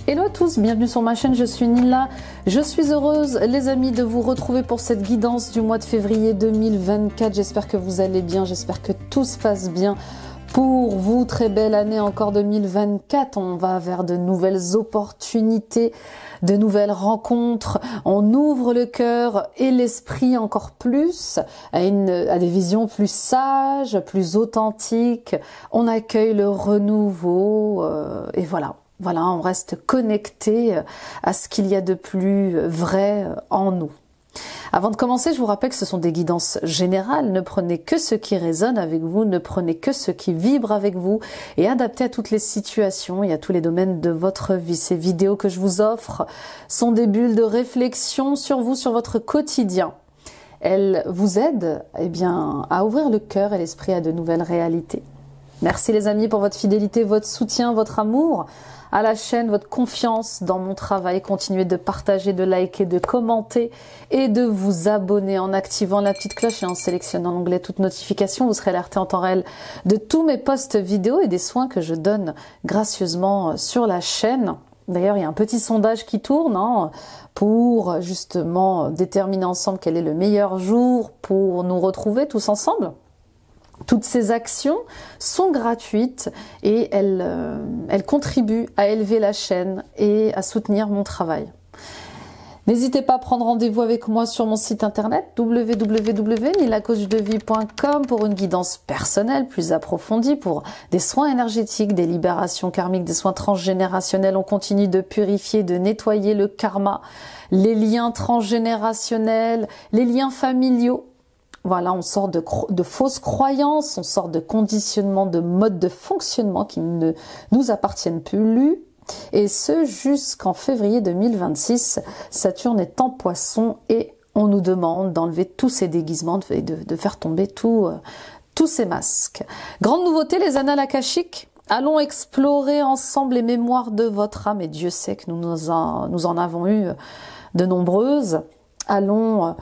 Hello à tous, bienvenue sur ma chaîne, je suis Nila. Je suis heureuse les amis de vous retrouver pour cette guidance du mois de février 2024. J'espère que vous allez bien, j'espère que tout se passe bien pour vous. Très belle année encore 2024, on va vers de nouvelles opportunités, de nouvelles rencontres. On ouvre le cœur et l'esprit encore plus à des visions plus sages, plus authentiques. On accueille le renouveau et voilà. Voilà, on reste connecté à ce qu'il y a de plus vrai en nous. Avant de commencer, je vous rappelle que ce sont des guidances générales. Ne prenez que ce qui résonne avec vous, ne prenez que ce qui vibre avec vous et adapté à toutes les situations et à tous les domaines de votre vie. Ces vidéos que je vous offre sont des bulles de réflexion sur vous, sur votre quotidien. Elles vous aident à ouvrir le cœur et l'esprit à de nouvelles réalités. Merci les amis pour votre fidélité, votre soutien, votre amour à la chaîne, votre confiance dans mon travail. Continuez de partager, de liker, de commenter et de vous abonner en activant la petite cloche et en sélectionnant l'onglet toutes notifications. Vous serez alerté en temps réel de tous mes posts vidéo et des soins que je donne gracieusement sur la chaîne. D'ailleurs, il y a un petit sondage qui tourne pour justement déterminer ensemble quel est le meilleur jour pour nous retrouver tous ensemble. Toutes ces actions sont gratuites et elles contribuent à élever la chaîne et à soutenir mon travail. N'hésitez pas à prendre rendez-vous avec moi sur mon site internet www.nilacoachdevie.com pour une guidance personnelle plus approfondie, pour des soins énergétiques, des libérations karmiques, des soins transgénérationnels. On continue de purifier, de nettoyer le karma, les liens transgénérationnels, les liens familiaux. Voilà, on sort de fausses croyances, on sort de conditionnements, de modes de fonctionnement qui ne nous appartiennent plus. Et ce, jusqu'en février 2026, Saturne est en Poisson et on nous demande d'enlever tous ces déguisements et de faire tomber tous ces masques. Grande nouveauté, les annales akashiques. Allons explorer ensemble les mémoires de votre âme et Dieu sait que nous en avons eu de nombreuses. Allons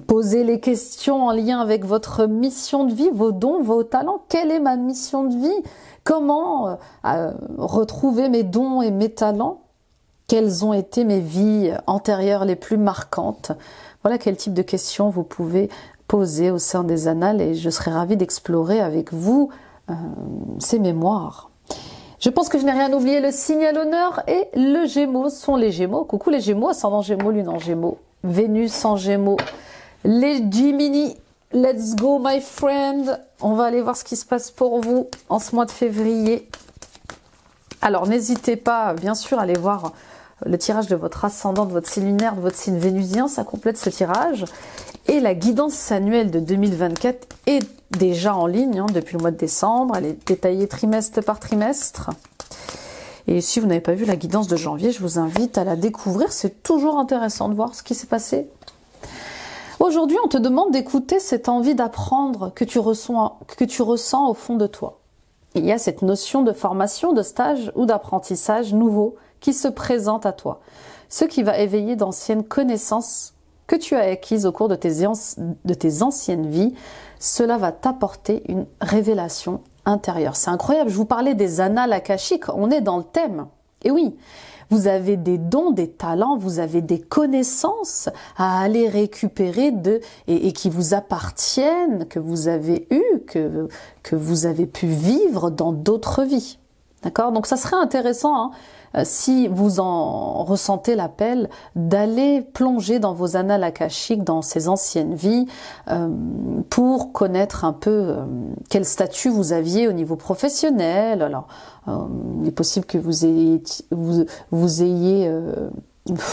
poser les questions en lien avec votre mission de vie, vos dons, vos talents. Quelle est ma mission de vie? Comment retrouver mes dons et mes talents? Quelles ont été mes vies antérieures les plus marquantes? Voilà quel type de questions vous pouvez poser au sein des annales et je serai ravie d'explorer avec vous ces mémoires. Je pense que je n'ai rien oublié, le signe à l'honneur et le Gémeaux sont les Gémeaux. Coucou les Gémeaux, ascendant Gémeaux, lune en Gémeaux, Vénus en Gémeaux, les Gemini, let's go my friend. On va aller voir ce qui se passe pour vous en ce mois de février. Alors n'hésitez pas, bien sûr, à aller voir le tirage de votre ascendant, de votre signe lunaire, de votre signe vénusien, ça complète ce tirage. Et la guidance annuelle de 2024 est déjà en ligne depuis le mois de décembre, elle est détaillée trimestre par trimestre. Et si vous n'avez pas vu la guidance de janvier, je vous invite à la découvrir, c'est toujours intéressant de voir ce qui s'est passé. Aujourd'hui, on te demande d'écouter cette envie d'apprendre que tu ressens au fond de toi. Il y a cette notion de formation, de stage ou d'apprentissage nouveau qui se présente à toi, ce qui va éveiller d'anciennes connaissances que tu as acquises au cours de tes anciennes vies. Cela va t'apporter une révélation intérieure. C'est incroyable, je vous parlais des annales akashiques, on est dans le thème. Et oui, vous avez des dons, des talents, vous avez des connaissances à aller récupérer et qui vous appartiennent, que vous avez eues, que vous avez pu vivre dans d'autres vies. D'accord? Donc ça serait intéressant, si vous en ressentez l'appel, d'aller plonger dans vos annales akashiques, dans ces anciennes vies, pour connaître un peu quel statut vous aviez au niveau professionnel. Alors, il est possible que vous ayez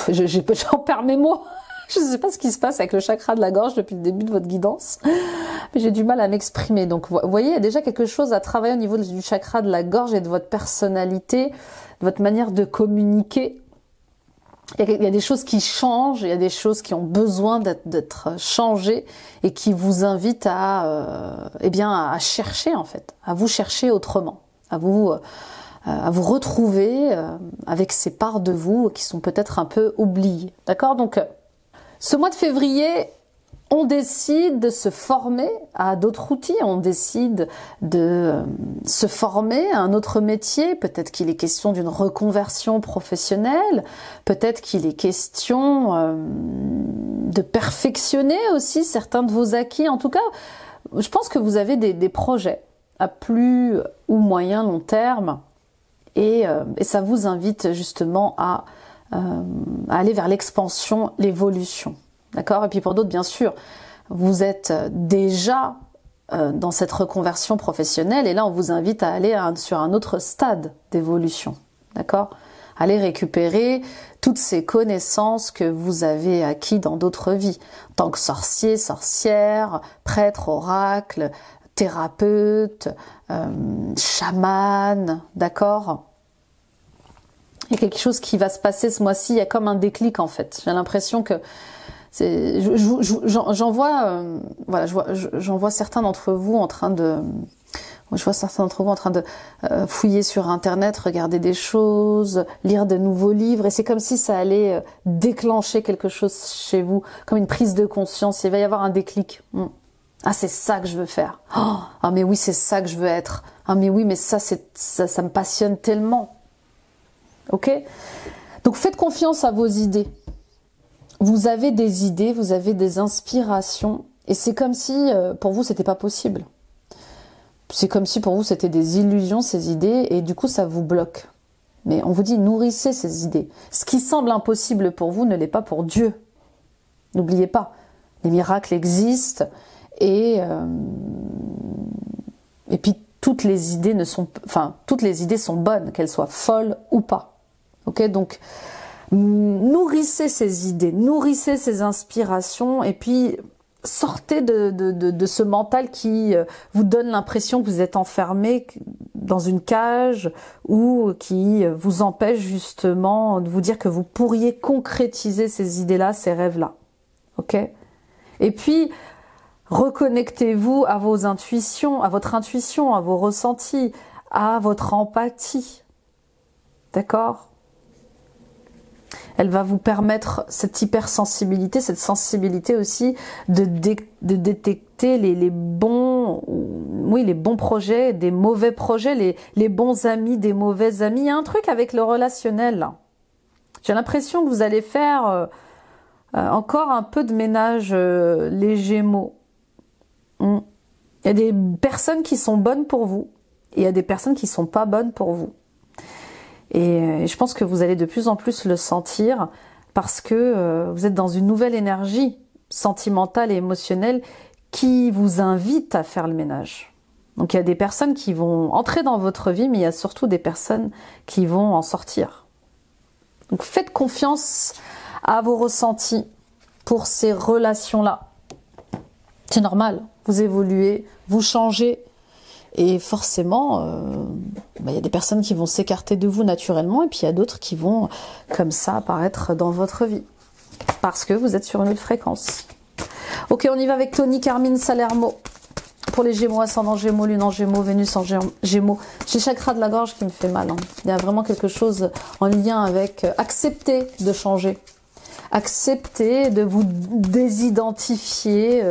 j'en perds mes mots. Je ne sais pas ce qui se passe avec le chakra de la gorge depuis le début de votre guidance, mais j'ai du mal à m'exprimer. Donc, vous voyez, il y a déjà quelque chose à travailler au niveau du chakra de la gorge et de votre personnalité, de votre manière de communiquer. Il y a des choses qui changent, il y a des choses qui ont besoin d'être changées et qui vous invitent à chercher en fait, à vous chercher autrement, à vous retrouver avec ces parts de vous qui sont peut-être un peu oubliées. D'accord? Donc, ce mois de février, On décide de se former à d'autres outils, on décide de se former à un autre métier, peut-être qu'il est question d'une reconversion professionnelle, peut-être qu'il est question de perfectionner aussi certains de vos acquis. En tout cas, je pense que vous avez des projets à plus ou moyen long terme et ça vous invite justement à aller vers l'expansion, l'évolution. D'accord? Et puis pour d'autres, bien sûr, vous êtes déjà dans cette reconversion professionnelle et là, on vous invite à aller sur un autre stade d'évolution. D'accord? Allez récupérer toutes ces connaissances que vous avez acquises dans d'autres vies. En tant que sorcier, sorcière, prêtre, oracle, thérapeute, chaman, d'accord? Il y a quelque chose qui va se passer ce mois-ci, il y a comme un déclic en fait. J'ai l'impression que j'en vois, voilà, j'en vois certains d'entre vous en train de, fouiller sur Internet, regarder des choses, lire de nouveaux livres, et c'est comme si ça allait déclencher quelque chose chez vous, comme une prise de conscience. Il va y avoir un déclic. Ah, c'est ça que je veux faire. Oh, ah, mais oui, c'est ça que je veux être. Ah, mais oui, mais ça me passionne tellement. Ok? Donc faites confiance à vos idées. Vous avez des idées, vous avez des inspirations, et c'est comme si pour vous c'était pas possible. C'est comme si pour vous c'était des illusions, ces idées, et du coup ça vous bloque. Mais on vous dit nourrissez ces idées. Ce qui semble impossible pour vous ne l'est pas pour Dieu. N'oubliez pas, les miracles existent, et puis toutes les idées sont bonnes, qu'elles soient folles ou pas. Ok, donc nourrissez ces idées, nourrissez ces inspirations et puis sortez de ce mental qui vous donne l'impression que vous êtes enfermé dans une cage ou qui vous empêche justement de vous dire que vous pourriez concrétiser ces idées-là, ces rêves-là. Ok? Et puis, reconnectez-vous à vos intuitions, à votre intuition, à vos ressentis, à votre empathie. D'accord ? Elle va vous permettre cette hypersensibilité, cette sensibilité aussi de détecter les bons projets, des mauvais projets, les bons amis, des mauvais amis. Il y a un truc avec le relationnel, là. J'ai l'impression que vous allez faire encore un peu de ménage, les Gémeaux. Il y a des personnes qui sont bonnes pour vous et il y a des personnes qui sont pas bonnes pour vous. Et je pense que vous allez de plus en plus le sentir parce que vous êtes dans une nouvelle énergie sentimentale et émotionnelle qui vous invite à faire le ménage. Donc il y a des personnes qui vont entrer dans votre vie, mais il y a surtout des personnes qui vont en sortir. Donc faites confiance à vos ressentis pour ces relations-là. C'est normal, vous évoluez, vous changez. Et forcément, il y a des personnes qui vont s'écarter de vous naturellement et puis il y a d'autres qui vont comme ça apparaître dans votre vie. Parce que vous êtes sur une autre fréquence. Ok, on y va avec Tony Carmine Salermo. Pour les Gémeaux, ascendant Gémeaux, Lune en Gémeaux, Vénus en Gémeaux. J'ai le chakra de la gorge qui me fait mal. Il y a vraiment quelque chose en lien avec accepter de changer. Acceptez de vous désidentifier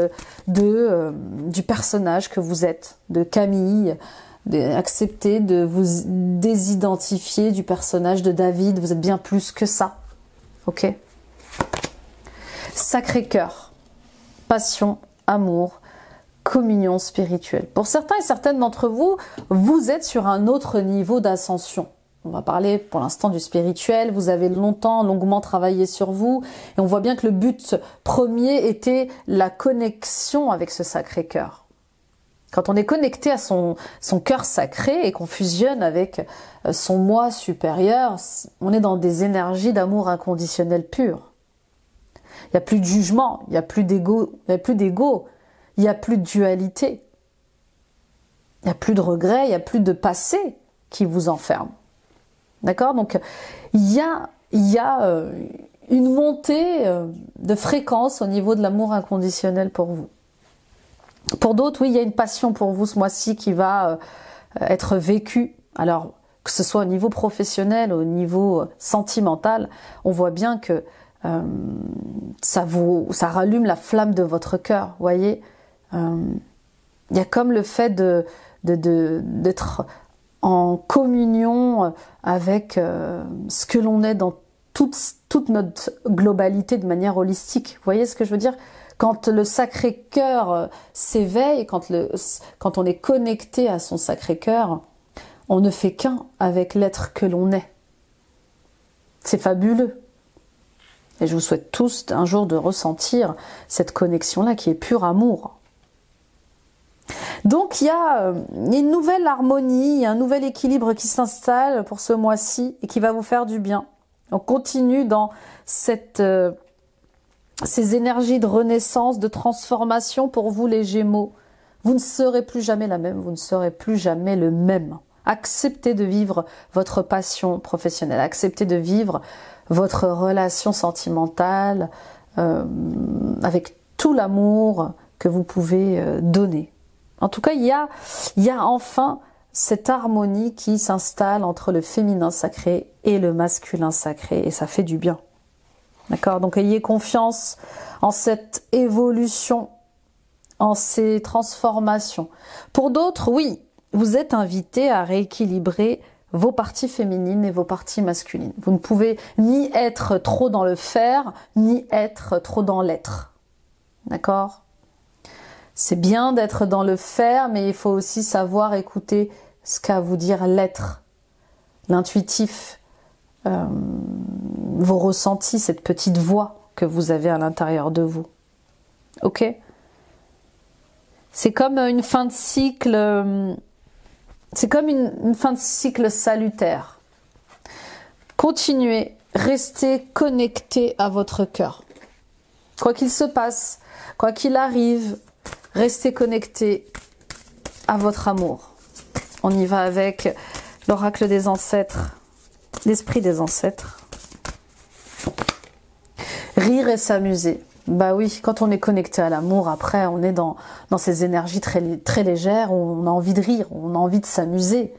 du personnage que vous êtes, de Camille. Acceptez de vous désidentifier du personnage de David. Vous êtes bien plus que ça. Ok? Sacré-Cœur. Passion, amour, communion spirituelle. Pour certains et certaines d'entre vous, vous êtes sur un autre niveau d'ascension. On va parler pour l'instant du spirituel. Vous avez longuement travaillé sur vous. Et on voit bien que le but premier était la connexion avec ce Sacré-Cœur. Quand on est connecté à son cœur sacré et qu'on fusionne avec son moi supérieur, on est dans des énergies d'amour inconditionnel pur. Il n'y a plus de jugement, il n'y a plus d'ego, il n'y a plus de dualité. Il n'y a plus de regrets, il n'y a plus de passé qui vous enferme. D'accord? Donc, il y a une montée de fréquence au niveau de l'amour inconditionnel pour vous. Pour d'autres, oui, il y a une passion pour vous ce mois-ci qui va être vécue. Alors, que ce soit au niveau professionnel, au niveau sentimental, on voit bien que ça rallume la flamme de votre cœur, voyez. Il y a comme le fait d'être en communion avec ce que l'on est dans toute notre globalité de manière holistique. Vous voyez ce que je veux dire? Quand le Sacré-Cœur s'éveille, quand on est connecté à son Sacré-Cœur, on ne fait qu'un avec l'être que l'on est. C'est fabuleux. Et je vous souhaite tous un jour de ressentir cette connexion-là qui est pur amour. Donc il y a une nouvelle harmonie, un nouvel équilibre qui s'installe pour ce mois-ci et qui va vous faire du bien. On continue dans ces énergies de renaissance, de transformation pour vous les Gémeaux. Vous ne serez plus jamais la même, vous ne serez plus jamais le même. Acceptez de vivre votre passion professionnelle, acceptez de vivre votre relation sentimentale avec tout l'amour que vous pouvez donner. En tout cas, il y a enfin cette harmonie qui s'installe entre le féminin sacré et le masculin sacré, et ça fait du bien. D'accord? Donc ayez confiance en cette évolution, en ces transformations. Pour d'autres, oui, vous êtes invités à rééquilibrer vos parties féminines et vos parties masculines. Vous ne pouvez ni être trop dans le faire, ni être trop dans l'être. D'accord? C'est bien d'être dans le faire, mais il faut aussi savoir écouter ce qu'a à vous dire l'être, l'intuitif, vos ressentis, cette petite voix que vous avez à l'intérieur de vous. Ok? C'est comme une fin de cycle... C'est comme une fin de cycle salutaire. Continuez, restez connectés à votre cœur. Quoi qu'il se passe, quoi qu'il arrive, restez connectés à votre amour. On y va avec l'oracle des ancêtres, l'esprit des ancêtres. Rire et s'amuser. Bah oui, quand on est connecté à l'amour, après, on est dans ces énergies très légères, où on a envie de rire, on a envie de s'amuser.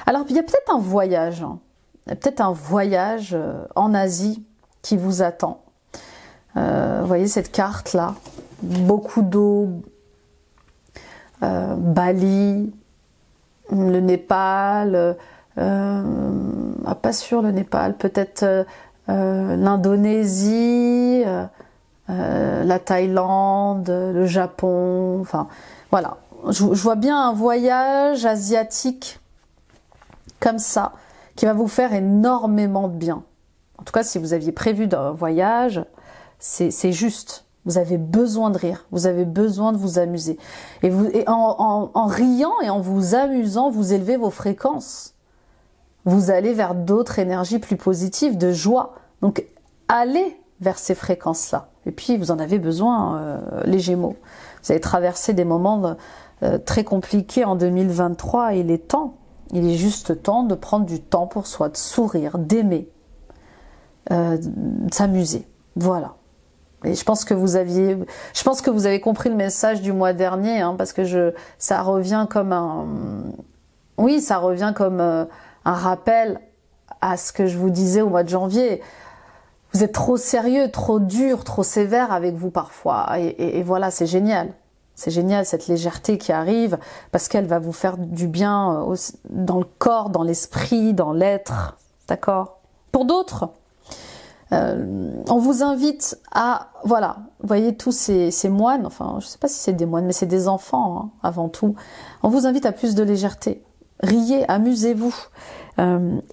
Alors, il y a peut-être un voyage, hein. Il y a peut-être un voyage en Asie qui vous attend. Vous voyez cette carte-là, beaucoup d'eau, Bali, le Népal, pas sûr le Népal, peut-être l'Indonésie, la Thaïlande, le Japon, enfin voilà. Je vois bien un voyage asiatique comme ça, qui va vous faire énormément de bien. En tout cas, si vous aviez prévu un voyage, c'est juste. Vous avez besoin de rire, vous avez besoin de vous amuser. Et en riant et en vous amusant, vous élevez vos fréquences. Vous allez vers d'autres énergies plus positives, de joie. Donc, allez vers ces fréquences-là. Et puis, vous en avez besoin, les Gémeaux. Vous avez traversé des moments très compliqués en 2023 et il est temps. Il est juste temps de prendre du temps pour soi, de sourire, d'aimer, de s'amuser. Voilà. Et je pense que vous avez compris le message du mois dernier, hein, parce que ça revient comme un rappel à ce que je vous disais au mois de janvier. Vous êtes trop sérieux, trop dur, trop sévère avec vous parfois. Et voilà, c'est génial. C'est génial cette légèreté qui arrive parce qu'elle va vous faire du bien dans le corps, dans l'esprit, dans l'être. D'accord? Pour d'autres, on vous invite à, voilà, vous voyez tous ces moines, enfin je ne sais pas si c'est des moines, mais c'est des enfants hein, avant tout. On vous invite à plus de légèreté. Riez, amusez-vous,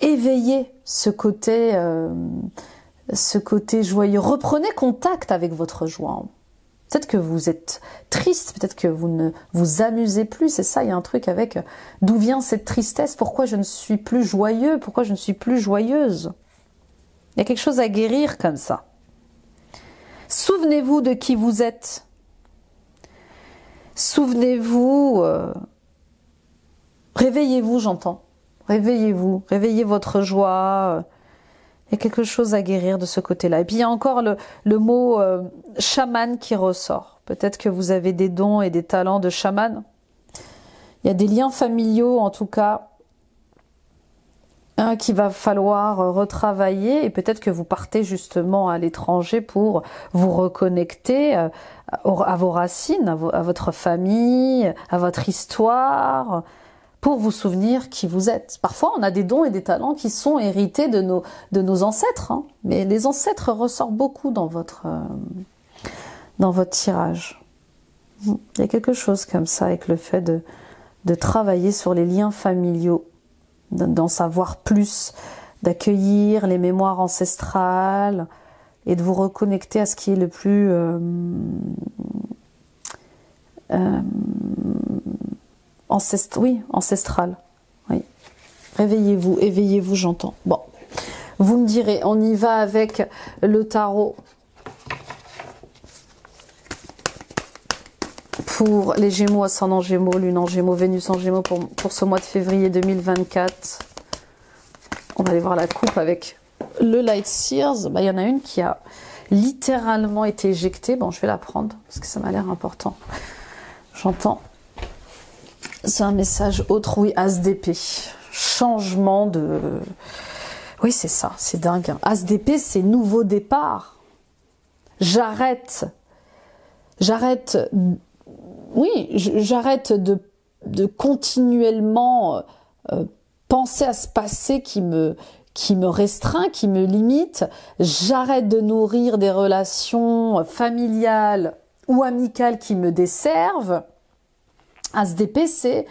éveillez ce côté joyeux. Reprenez contact avec votre joie. Peut-être que vous êtes triste, peut-être que vous ne vous amusez plus. C'est ça, il y a un truc avec d'où vient cette tristesse, pourquoi je ne suis plus joyeux, pourquoi je ne suis plus joyeuse. Il y a quelque chose à guérir comme ça. Souvenez-vous de qui vous êtes. Souvenez-vous, réveillez-vous, j'entends. Réveillez-vous, réveillez votre joie. Il y a quelque chose à guérir de ce côté-là. Et puis il y a encore le mot chaman qui ressort. Peut-être que vous avez des dons et des talents de chaman. Il y a des liens familiaux, en tout cas, qu'il va falloir retravailler, et peut-être que vous partez justement à l'étranger pour vous reconnecter à vos racines, à votre famille, à votre histoire, pour vous souvenir qui vous êtes. Parfois, on a des dons et des talents qui sont hérités de nos ancêtres, hein, mais les ancêtres ressortent beaucoup dans votre tirage. Il y a quelque chose comme ça avec le fait de travailler sur les liens familiaux, d'en savoir plus, d'accueillir les mémoires ancestrales et de vous reconnecter à ce qui est le plus ancestral. Oui. Réveillez-vous, éveillez-vous, j'entends. Bon, vous me direz, on y va avec le tarot pour les Gémeaux, ascendant Gémeaux, Lune en Gémeaux, Vénus en Gémeaux pour ce mois de février 2024. On va aller voir la coupe avec le Light Sears. Il y en a une qui a littéralement été éjectée. Bon, je vais la prendre parce que ça m'a l'air important. J'entends. C'est un message autre, oui, As d'épée. Changement de... Oui, c'est ça, c'est dingue. Hein. As d'épée, c'est nouveau départ. J'arrête. Oui, j'arrête de continuellement penser à ce passé qui me restreint, qui me limite. J'arrête de nourrir des relations familiales ou amicales qui me desservent. As d'épée, c'est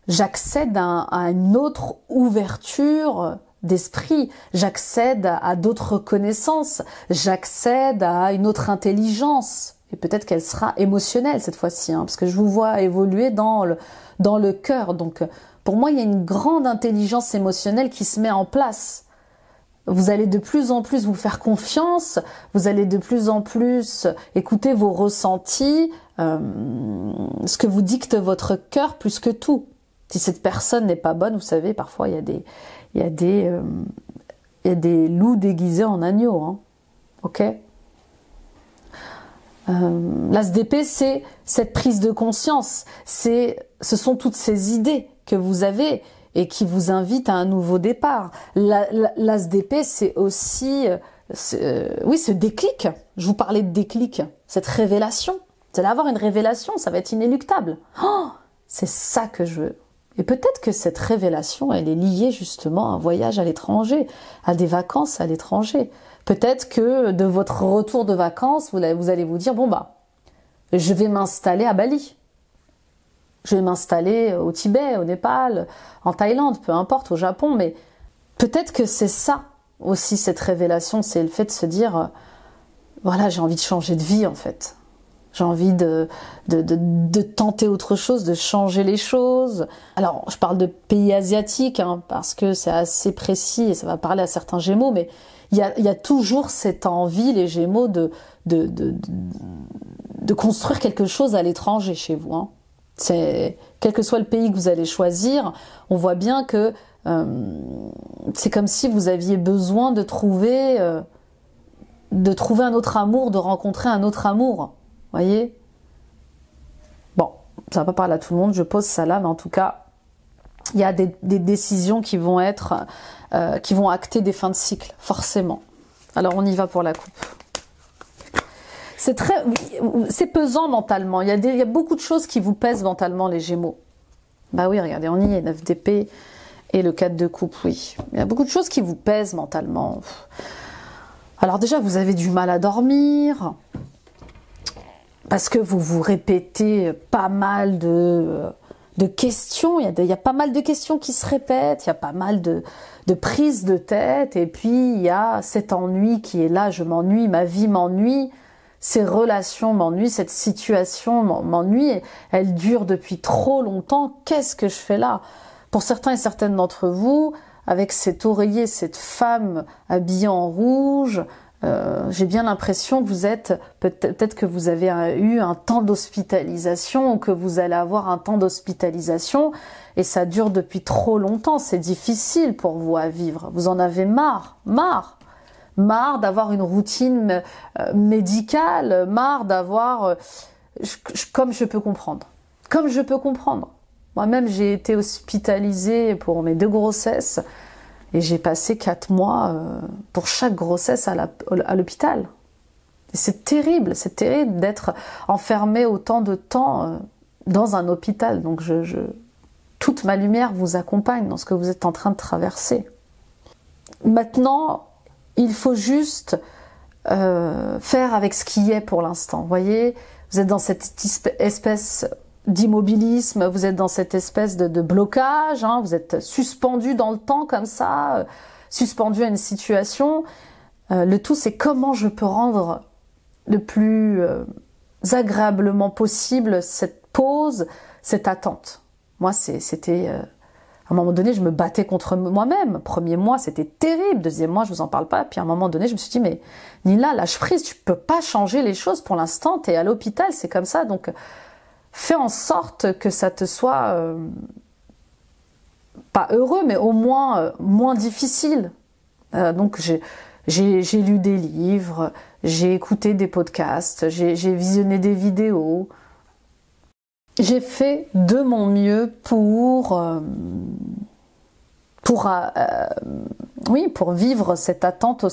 j'accède à une autre ouverture d'esprit, j'accède à d'autres connaissances, j'accède à une autre intelligence. Et peut-être qu'elle sera émotionnelle cette fois-ci, hein, parce que je vous vois évoluer dans le cœur. Donc, pour moi, il y a une grande intelligence émotionnelle qui se met en place. Vous allez de plus en plus vous faire confiance, vous allez de plus en plus écouter vos ressentis, ce que vous dicte votre cœur plus que tout. Si cette personne n'est pas bonne, vous savez, parfois il y a des loups déguisés en agneaux, hein. Ok ? L'As d'épée, c'est cette prise de conscience, ce sont toutes ces idées que vous avez et qui vous invitent à un nouveau départ. L'As d'épée, c'est aussi oui, ce déclic. Je vous parlais de déclic, cette révélation. Vous allez avoir une révélation, ça va être inéluctable. Oh, c'est ça que je veux. Et peut-être que cette révélation, elle est liée justement à un voyage à l'étranger, à des vacances à l'étranger. Peut-être que de votre retour de vacances, vous allez vous dire, bon je vais m'installer à Bali. Je vais m'installer au Tibet, au Népal, en Thaïlande, peu importe, au Japon. Mais peut-être que c'est ça aussi, cette révélation, c'est le fait de se dire, voilà, j'ai envie de changer de vie en fait. J'ai envie de tenter autre chose, de changer les choses. Alors, je parle de pays asiatiques, hein, parce que c'est assez précis et ça va parler à certains Gémeaux, mais il y a toujours cette envie, les Gémeaux, de construire quelque chose à l'étranger chez vous. Hein. Quel que soit le pays que vous allez choisir, on voit bien que c'est comme si vous aviez besoin de trouver un autre amour, de rencontrer un autre amour. Voyez ? Bon, ça va pas parler à tout le monde, je pose ça là, mais en tout cas, il y a des décisions qui vont qui vont acter des fins de cycle, forcément. Alors on y va pour la coupe. C'est pesant mentalement. Il y a beaucoup de choses qui vous pèsent mentalement, les Gémeaux. Bah oui, regardez, on y est, 9 d'épée et le 4 de coupe, oui. Il y a beaucoup de choses qui vous pèsent mentalement. Alors déjà, vous avez du mal à dormir. Parce que vous vous répétez pas mal de questions, il y a pas mal de questions qui se répètent, il y a pas mal de prises de tête, et puis il y a cet ennui qui est là, je m'ennuie, ma vie m'ennuie, ces relations m'ennuient, cette situation m'ennuie, elle dure depuis trop longtemps, qu'est-ce que je fais là? Pour certains et certaines d'entre vous, avec cet oreiller, cette femme habillée en rouge, j'ai bien l'impression que vous êtes, peut-être que vous avez eu un temps d'hospitalisation ou que vous allez avoir un temps d'hospitalisation et ça dure depuis trop longtemps, c'est difficile pour vous à vivre. Vous en avez marre d'avoir une routine médicale, marre d'avoir... comme je peux comprendre. Moi-même, j'ai été hospitalisée pour mes 2 grossesses. Et j'ai passé 4 mois pour chaque grossesse à l'hôpital. Et c'est terrible d'être enfermé autant de temps dans un hôpital. Donc toute ma lumière vous accompagne dans ce que vous êtes en train de traverser. Maintenant, il faut juste faire avec ce qui est pour l'instant. Vous voyez, vous êtes dans cette espèce d'immobilisme, vous êtes dans cette espèce de blocage, hein, vous êtes suspendu dans le temps comme ça, suspendu à une situation. Le tout, c'est comment je peux rendre le plus agréablement possible cette pause, cette attente. Moi, c'était... à un moment donné, je me battais contre moi-même. Premier mois, c'était terrible. Deuxième mois, je vous en parle pas. Puis à un moment donné, je me suis dit, mais Nina, lâche prise, tu peux pas changer les choses pour l'instant. Tu es à l'hôpital, c'est comme ça. Donc, fais en sorte que ça te soit pas heureux, mais au moins moins difficile. Donc, j'ai lu des livres, j'ai écouté des podcasts, j'ai visionné des vidéos. J'ai fait de mon mieux pour vivre cette attente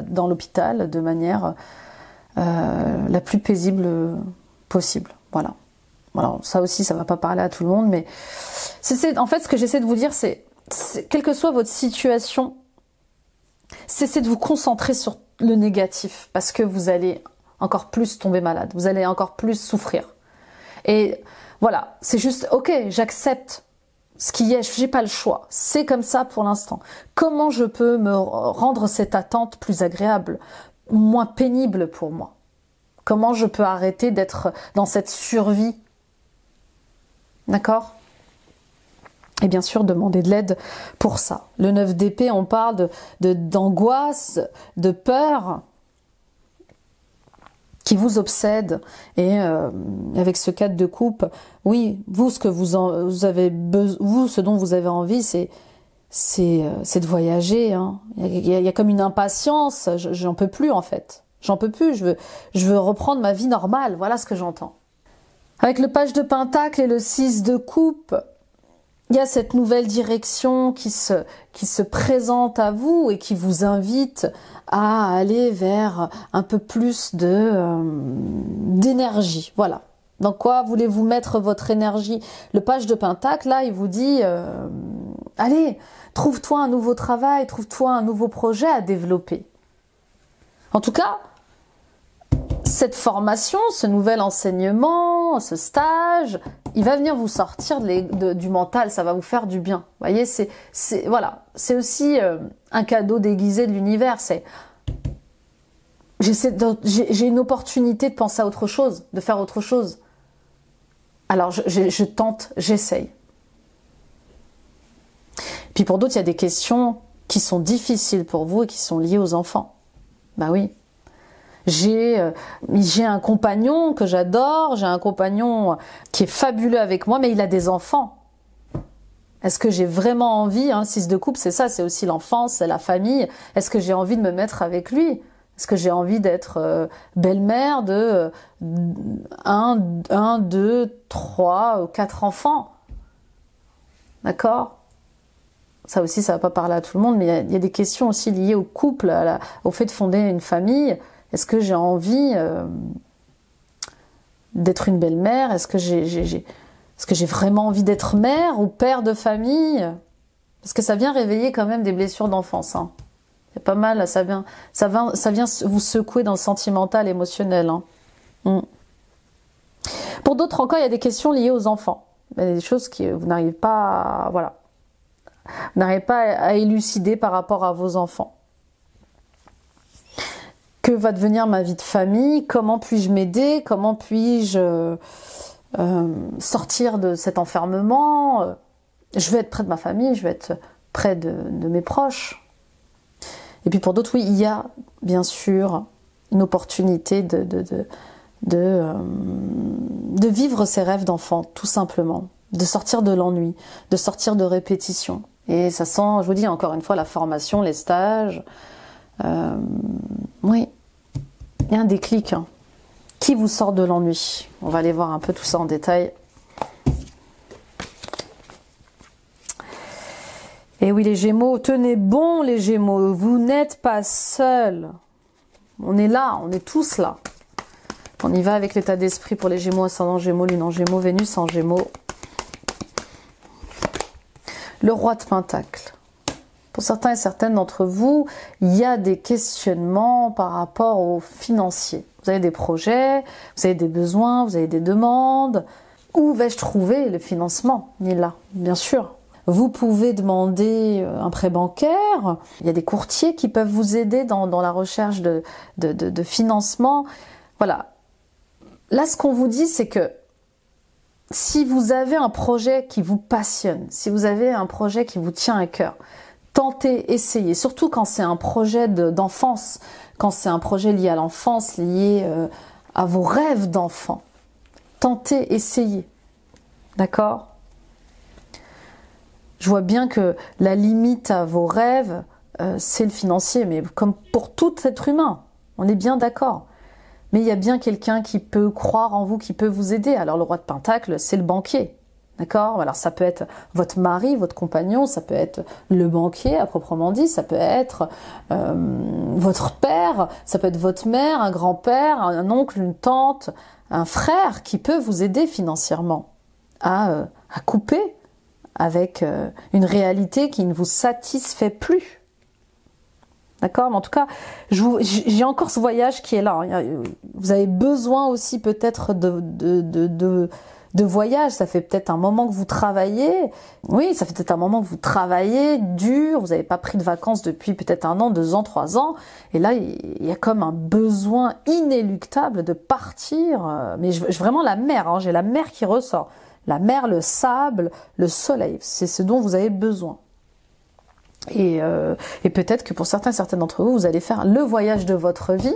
dans l'hôpital de manière la plus paisible possible. Voilà. Alors, ça aussi, ça va pas parler à tout le monde, mais en fait, ce que j'essaie de vous dire, c'est quelle que soit votre situation, cessez de vous concentrer sur le négatif, parce que vous allez encore plus tomber malade, vous allez encore plus souffrir. Et voilà, c'est juste, ok, j'accepte ce qui est, j'ai pas le choix, c'est comme ça pour l'instant. Comment je peux me rendre cette attente plus agréable, moins pénible pour moi? Comment je peux arrêter d'être dans cette survie? D'accord? Et bien sûr, demander de l'aide pour ça. Le 9 d'épée, on parle d'angoisse, de peur qui vous obsède. Et avec ce 4 de coupe, oui, vous, ce dont vous avez envie, c'est de voyager. Hein. Il y a comme une impatience, j'en peux plus en fait. J'en peux plus, je veux reprendre ma vie normale, voilà ce que j'entends. Avec le page de pentacle et le 6 de coupe, il y a cette nouvelle direction qui se présente à vous et qui vous invite à aller vers un peu plus d'énergie. Voilà. Dans quoi voulez-vous mettre votre énergie? Le page de pentacle, là, il vous dit allez, trouve-toi un nouveau travail, trouve-toi un nouveau projet à développer. En tout cas, cette formation, ce nouvel enseignement, ce stage, il va venir vous sortir du mental, ça va vous faire du bien. Vous voyez, c'est aussi un cadeau déguisé de l'univers. J'ai une opportunité de penser à autre chose, de faire autre chose. Alors je tente, j'essaye. Puis pour d'autres, il y a des questions qui sont difficiles pour vous et qui sont liées aux enfants. Bah oui. J'ai un compagnon que j'adore, j'ai un compagnon qui est fabuleux avec moi, mais il a des enfants. Est-ce que j'ai vraiment envie, hein, 6 de coupe, c'est ça, c'est aussi l'enfance, c'est la famille. Est-ce que j'ai envie de me mettre avec lui? Est-ce que j'ai envie d'être belle-mère de 1, 2, 3, 4 enfants? D'accord? Ça aussi, ça va pas parler à tout le monde, mais il y a des questions aussi liées au couple, au fait de fonder une famille. Est-ce que j'ai envie d'être une belle-mère? Est-ce que j'ai vraiment envie d'être mère ou père de famille? Parce que ça vient réveiller quand même des blessures d'enfance. Hein. C'est pas mal, ça vient vous secouer dans le sentimental, émotionnel. Hein. Pour d'autres encore, il y a des questions liées aux enfants. Il y a des choses que vous n'arrivez pas à élucider par rapport à vos enfants. Que va devenir ma vie de famille? Comment puis-je m'aider? Comment puis-je sortir de cet enfermement? Je veux être près de ma famille, je veux être près de mes proches. Et puis pour d'autres, oui, il y a bien sûr une opportunité de vivre ses rêves d'enfant, tout simplement. De sortir de l'ennui, de sortir de répétition. Et ça sent, je vous dis encore une fois, la formation, les stages... oui, il y a un déclic qui vous sort de l'ennui. On va aller voir un peu tout ça en détail. Et oui, les Gémeaux, tenez bon les Gémeaux, vous n'êtes pas seuls. On est là, on est tous là. On y va avec l'état d'esprit pour les Gémeaux, ascendant Gémeaux, lune en Gémeaux, Vénus en Gémeaux. Le roi de Pentacles. Pour certains et certaines d'entre vous, il y a des questionnements par rapport aux financiers. Vous avez des projets, vous avez des besoins, vous avez des demandes. Où vais-je trouver le financement? Il est là, bien sûr. Vous pouvez demander un prêt bancaire. Il y a des courtiers qui peuvent vous aider dans la recherche de financement. Voilà. Là, ce qu'on vous dit, c'est que si vous avez un projet qui vous passionne, si vous avez un projet qui vous tient à cœur, tentez, essayez. Surtout quand c'est un projet d'enfance, quand c'est un projet lié à l'enfance, lié à vos rêves d'enfant. Tentez, essayez. D'accord ? Je vois bien que la limite à vos rêves, c'est le financier, mais comme pour tout être humain, on est bien d'accord. Mais il y a bien quelqu'un qui peut croire en vous, qui peut vous aider. Alors le roi de Pentacle, c'est le banquier, d'accord? Alors ça peut être votre mari, votre compagnon, ça peut être le banquier à proprement dit, ça peut être votre père, ça peut être votre mère, un grand-père, un oncle, une tante, un frère qui peut vous aider financièrement à couper avec une réalité qui ne vous satisfait plus. D'accord? Mais en tout cas, j'ai encore ce voyage qui est là. Vous avez besoin aussi peut-être de voyage. Ça fait peut-être un moment que vous travaillez. Oui, ça fait peut-être un moment que vous travaillez dur. Vous n'avez pas pris de vacances depuis peut-être 1 an, 2 ans, 3 ans. Et là, il y a comme un besoin inéluctable de partir. Mais vraiment la mer, hein, j'ai la mer qui ressort. La mer, le sable, le soleil, c'est ce dont vous avez besoin. Et peut-être que pour certains et certaines d'entre vous, vous allez faire le voyage de votre vie.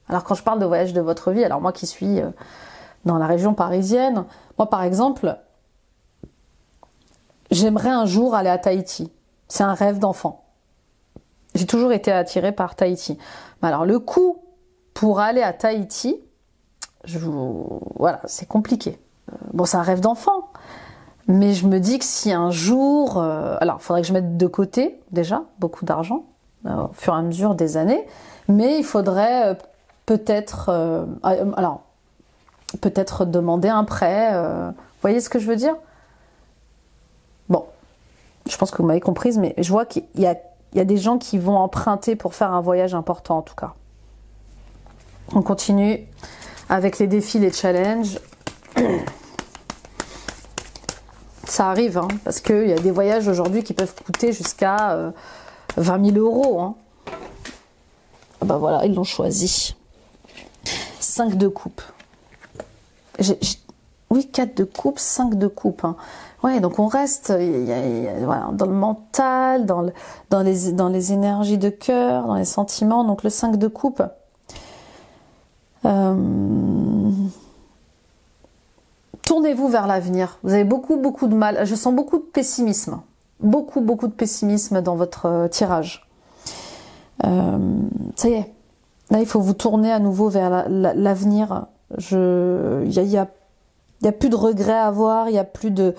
Alors quand je parle de voyage de votre vie, alors moi qui suis dans la région parisienne, moi par exemple, j'aimerais un jour aller à Tahiti. C'est un rêve d'enfant. J'ai toujours été attirée par Tahiti. Mais alors le coût pour aller à Tahiti, voilà, c'est compliqué. Bon, c'est un rêve d'enfant, mais je me dis que si un jour... alors, il faudrait que je mette de côté, déjà, beaucoup d'argent, au fur et à mesure des années, mais il faudrait peut-être... alors, peut-être demander un prêt. Vous voyez ce que je veux dire? Bon, je pense que vous m'avez comprise, mais je vois qu'il y a des gens qui vont emprunter pour faire un voyage important, en tout cas. On continue avec les défis, les challenges. Ça arrive, hein, parce qu'il y a des voyages aujourd'hui qui peuvent coûter jusqu'à 20 000 euros. Hein. Ben voilà, ils l'ont choisi. 5 de coupe. Oui, 4 de coupe, 5 de coupe. Hein. Ouais, donc on reste voilà, dans le mental, dans les énergies de cœur, dans les sentiments. Donc le 5 de coupe. Tournez-vous vers l'avenir. Vous avez beaucoup de mal. Je sens beaucoup de pessimisme. Beaucoup de pessimisme dans votre tirage. Ça y est. Là, il faut vous tourner à nouveau vers l'avenir. Il y a plus de regrets à avoir. Il y a plus de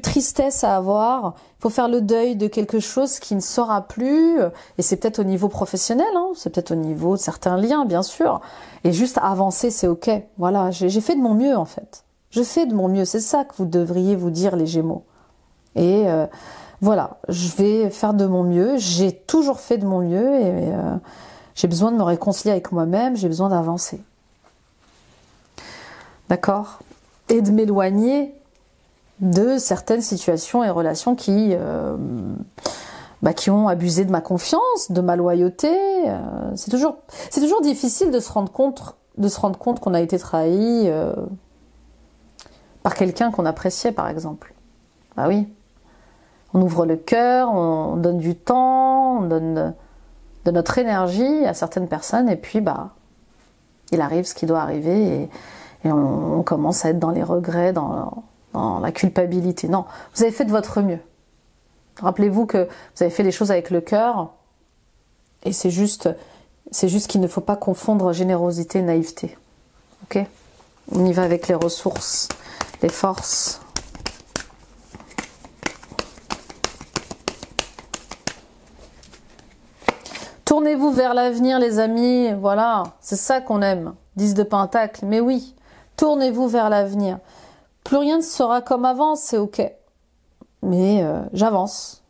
tristesse à avoir. Il faut faire le deuil de quelque chose qui ne sera plus. Et c'est peut-être au niveau professionnel. Hein, c'est peut-être au niveau de certains liens, bien sûr. Et juste avancer, c'est ok. Voilà, j'ai fait de mon mieux, en fait. Je fais de mon mieux, c'est ça que vous devriez vous dire les Gémeaux. Et voilà, je vais faire de mon mieux, j'ai toujours fait de mon mieux et j'ai besoin de me réconcilier avec moi-même, j'ai besoin d'avancer. D'accord? Et de m'éloigner de certaines situations et relations qui ont abusé de ma confiance, de ma loyauté. C'est toujours difficile de se rendre compte qu'on a été trahi par quelqu'un qu'on appréciait, par exemple. Bah oui. On ouvre le cœur, on donne du temps, on donne de notre énergie à certaines personnes, et puis bah, il arrive ce qui doit arriver, et on commence à être dans les regrets, dans la culpabilité. Non, vous avez fait de votre mieux. Rappelez-vous que vous avez fait les choses avec le cœur, et c'est juste qu'il ne faut pas confondre générosité et naïveté. Ok? On y va avec les ressources. Les forces. Tournez-vous vers l'avenir, les amis. Voilà, c'est ça qu'on aime. 10 de Pentacle. Mais oui, tournez-vous vers l'avenir. Plus rien ne sera comme avant, c'est ok. Mais j'avance.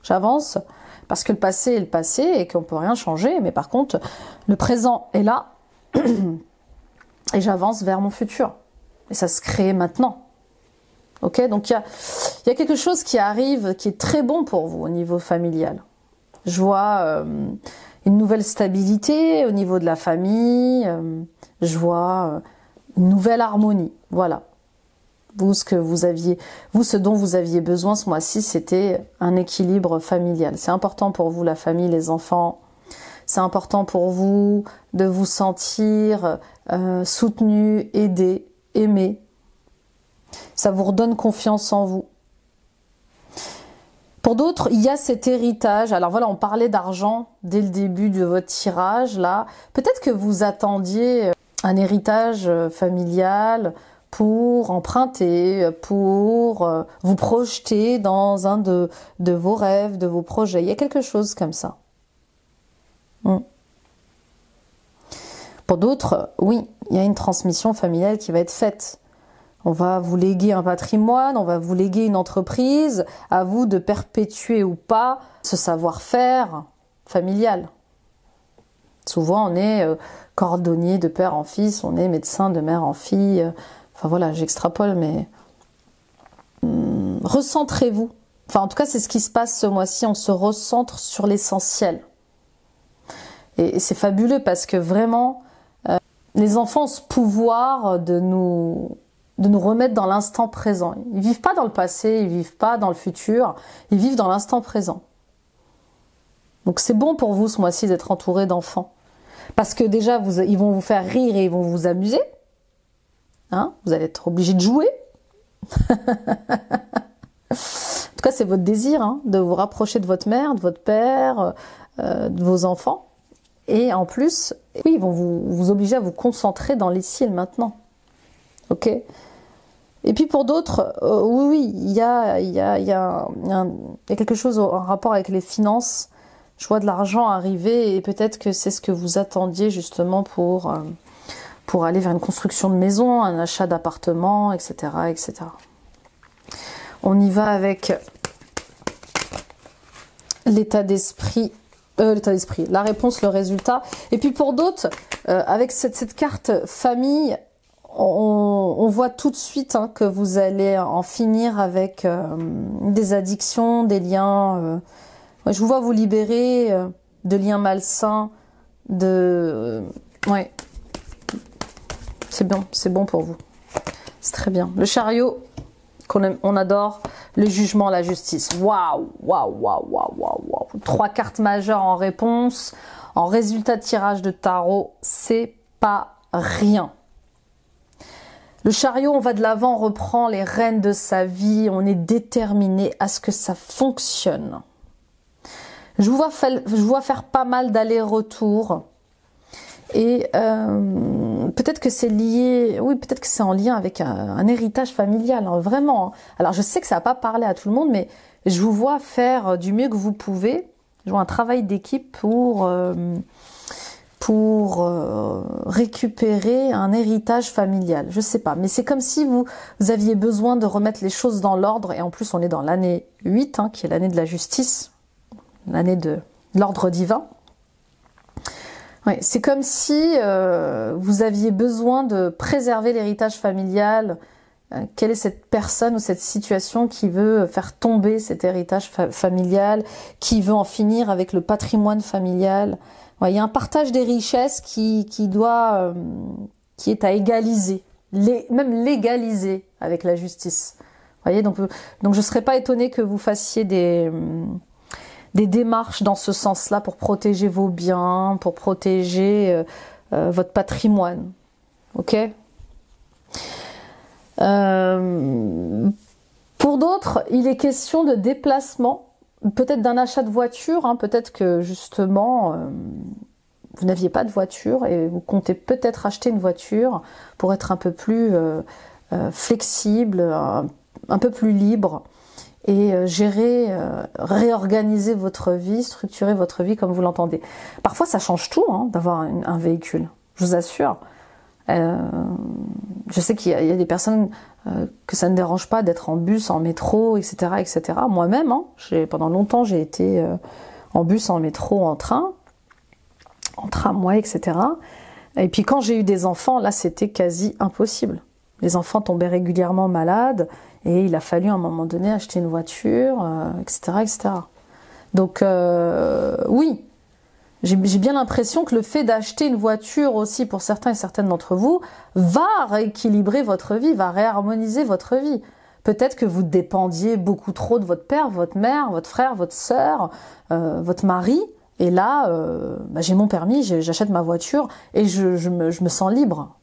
J'avance parce que le passé est le passé et qu'on peut rien changer. Mais par contre, le présent est là et j'avance vers mon futur. Et ça se crée maintenant. Ok, donc il y a quelque chose qui arrive qui est très bon pour vous au niveau familial. Je vois une nouvelle stabilité au niveau de la famille. Je vois une nouvelle harmonie. Voilà. Ce dont vous aviez besoin ce mois-ci, c'était un équilibre familial. C'est important pour vous, la famille, les enfants. C'est important pour vous de vous sentir soutenu, aidé, aimé. Ça vous redonne confiance en vous. Pour d'autres, il y a cet héritage. Alors voilà, on parlait d'argent dès le début de votre tirage. Là, peut-être que vous attendiez un héritage familial pour emprunter, pour vous projeter dans un de vos rêves, de vos projets. Il y a quelque chose comme ça. Pour d'autres, oui, il y a une transmission familiale qui va être faite. On va vous léguer un patrimoine, on va vous léguer une entreprise, à vous de perpétuer ou pas ce savoir-faire familial. Souvent, on est cordonnier de père en fils, on est médecin de mère en fille. Enfin voilà, j'extrapole, mais recentrez-vous. Enfin, en tout cas, c'est ce qui se passe ce mois-ci, on se recentre sur l'essentiel. Et c'est fabuleux parce que vraiment, les enfants ont ce pouvoir de nous remettre dans l'instant présent. Ils vivent pas dans le passé, ils vivent pas dans le futur, ils vivent dans l'instant présent. Donc c'est bon pour vous ce mois-ci d'être entouré d'enfants. Parce que déjà, ils vont vous faire rire et ils vont vous amuser. Hein, vous allez être obligé de jouer. En tout cas, c'est votre désir hein, de vous rapprocher de votre mère, de votre père, de vos enfants. Et en plus, oui, ils vont vous obliger à vous concentrer dans l'ici et le maintenant. Ok ? Et puis pour d'autres, oui, il y a quelque chose en rapport avec les finances. Je vois de l'argent arriver et peut-être que c'est ce que vous attendiez justement pour aller vers une construction de maison, un achat d'appartement, etc., etc. On y va avec l'état d'esprit, la réponse, le résultat. Et puis pour d'autres, avec cette carte famille, on voit tout de suite hein, que vous allez en finir avec des addictions, des liens. Je vous vois vous libérer de liens malsains, ouais. C'est bon pour vous. C'est très bien. Le chariot, on adore. Le jugement, la justice. Waouh, waouh, waouh, waouh, waouh, waouh. 3 cartes majeures en réponse. En résultat de tirage de tarot, c'est pas rien. Le chariot, on va de l'avant, on reprend les rênes de sa vie. On est déterminé à ce que ça fonctionne. Je vous vois faire pas mal d'allers-retours. Et peut-être que c'est lié, oui, peut-être que c'est en lien avec un héritage familial, hein, vraiment. Alors je sais que ça va pas parler à tout le monde, mais je vous vois faire du mieux que vous pouvez. Je vois un travail d'équipe pour récupérer un héritage familial. Je sais pas, mais c'est comme si vous aviez besoin de remettre les choses dans l'ordre. Et en plus, on est dans l'année 8, hein, qui est l'année de la justice, l'année de l'ordre divin. Ouais, c'est comme si vous aviez besoin de préserver l'héritage familial. Quelle est cette personne ou cette situation qui veut faire tomber cet héritage familial, qui veut en finir avec le patrimoine familial? Ouais, il y a un partage des richesses qui est à égaliser, même légaliser avec la justice. Vous voyez, donc je serais pas étonnée que vous fassiez des démarches dans ce sens-là pour protéger vos biens, pour protéger votre patrimoine. Ok ? Pour d'autres, il est question de déplacement, peut-être d'un achat de voiture, hein, peut-être que justement vous n'aviez pas de voiture et vous comptez peut-être acheter une voiture pour être un peu plus flexible, un peu plus libre. et gérer, réorganiser votre vie, structurer votre vie comme vous l'entendez. Parfois, ça change tout hein, d'avoir un véhicule, je vous assure. Je sais qu'il y a des personnes que ça ne dérange pas d'être en bus, en métro, etc. etc. Moi-même, hein, pendant longtemps, j'ai été en bus, en métro, en tramway, etc. Et puis quand j'ai eu des enfants, là, c'était quasi impossible. Les enfants tombaient régulièrement malades et il a fallu à un moment donné acheter une voiture, etc., etc. Donc, oui, j'ai bien l'impression que le fait d'acheter une voiture aussi pour certains et certaines d'entre vous va rééquilibrer votre vie, va réharmoniser votre vie. Peut-être que vous dépendiez beaucoup trop de votre père, votre mère, votre frère, votre sœur, votre mari. Et là, j'ai mon permis, j'achète ma voiture et je me sens libre.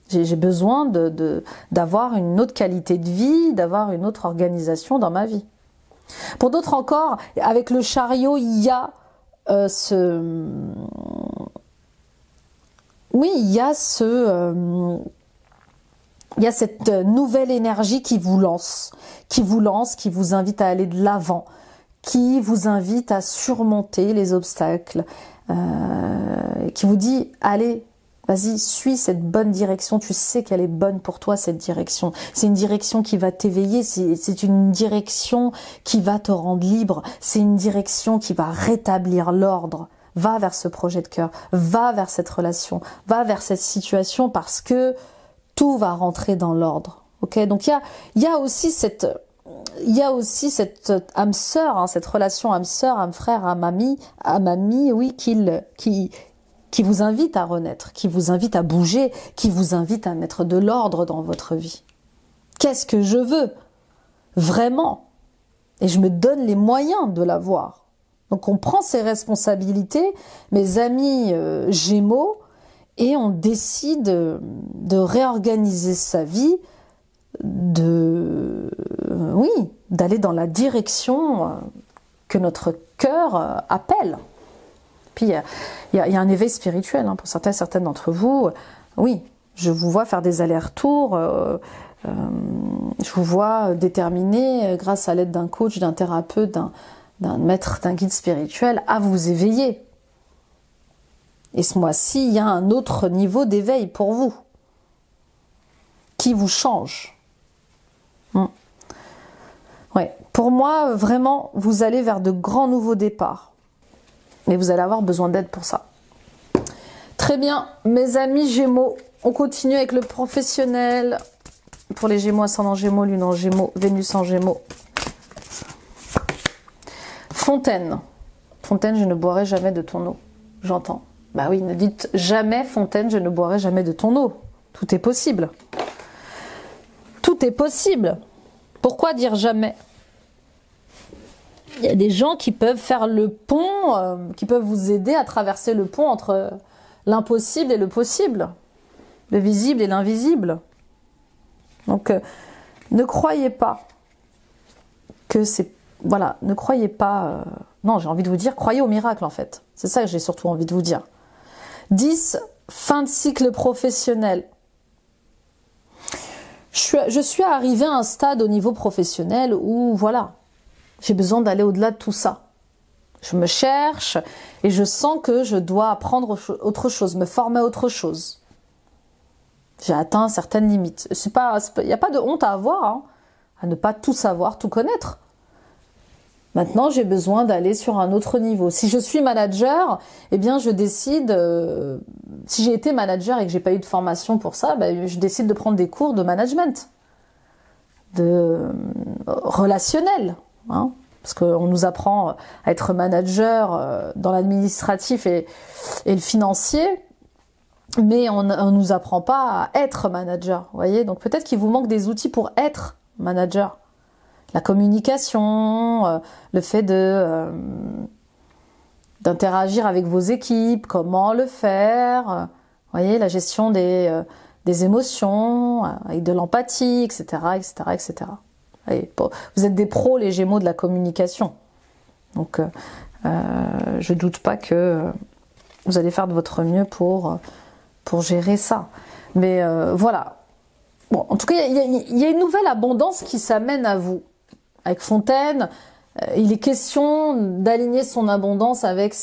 J'ai besoin d'avoir une autre qualité de vie, d'avoir une autre organisation dans ma vie. Pour d'autres encore, avec le chariot, il y a il y a cette nouvelle énergie qui vous lance, qui vous invite à aller de l'avant, qui vous invite à surmonter les obstacles, qui vous dit allez, vas-y, suis cette bonne direction, tu sais qu'elle est bonne pour toi cette direction. C'est une direction qui va t'éveiller, c'est une direction qui va te rendre libre, c'est une direction qui va rétablir l'ordre. Va vers ce projet de cœur, va vers cette relation, va vers cette situation parce que tout va rentrer dans l'ordre. Ok, donc il y a aussi cette âme sœur, hein, cette relation âme sœur, âme frère, âme amie, oui, qui vous invite à renaître, qui vous invite à bouger, qui vous invite à mettre de l'ordre dans votre vie. Qu'est-ce que je veux vraiment? Et je me donne les moyens de l'avoir. Donc on prend ses responsabilités, mes amis Gémeaux, et on décide de réorganiser sa vie, d'aller dans la direction que notre cœur appelle. Puis il y a un éveil spirituel hein, pour certains et certaines d'entre vous. Oui, je vous vois faire des allers-retours, je vous vois déterminé, grâce à l'aide d'un coach, d'un thérapeute, d'un maître, d'un guide spirituel, à vous éveiller. Et ce mois-ci, il y a un autre niveau d'éveil pour vous, qui vous change. Ouais. Pour moi, vraiment, vous allez vers de grands nouveaux départs. Mais vous allez avoir besoin d'aide pour ça. Très bien, mes amis Gémeaux, on continue avec le professionnel. Pour les Gémeaux, ascendant Gémeaux, Lune en Gémeaux, Vénus en Gémeaux. Fontaine. Fontaine, je ne boirai jamais de ton eau. J'entends. Bah oui, ne dites jamais Fontaine, je ne boirai jamais de ton eau. Tout est possible. Tout est possible. Pourquoi dire jamais? Il y a des gens qui peuvent faire le pont, qui peuvent vous aider à traverser le pont entre l'impossible et le possible, le visible et l'invisible. Donc, ne croyez pas que c'est... Voilà, ne croyez pas... non, j'ai envie de vous dire, croyez au miracle en fait. C'est ça que j'ai surtout envie de vous dire. 10, fin de cycle professionnel. Je suis arrivée à un stade au niveau professionnel où, voilà, j'ai besoin d'aller au-delà de tout ça. Je me cherche et je sens que je dois apprendre autre chose, me former à autre chose. J'ai atteint certaines limites. Il n'y a pas de honte à avoir, hein, à ne pas tout savoir, tout connaître. Maintenant, j'ai besoin d'aller sur un autre niveau. Si je suis manager, eh bien, je décide, si j'ai été manager et que j'ai pas eu de formation pour ça, ben, je décide de prendre des cours de management, de relationnel, hein, parce qu'on nous apprend à être manager dans l'administratif et le financier, mais on nous apprend pas à être manager, vous voyez. Donc peut-être qu'il vous manque des outils pour être manager. La communication, le fait d'interagir avec vos équipes, comment le faire, voyez, la gestion des émotions, avec de l'empathie, etc., etc., etc. Et vous êtes des pros, les Gémeaux, de la communication. Donc, je doute pas que vous allez faire de votre mieux pour gérer ça. Mais voilà. Bon, en tout cas, il y a une nouvelle abondance qui s'amène à vous. Avec Fontaine, il est question d'aligner son abondance avec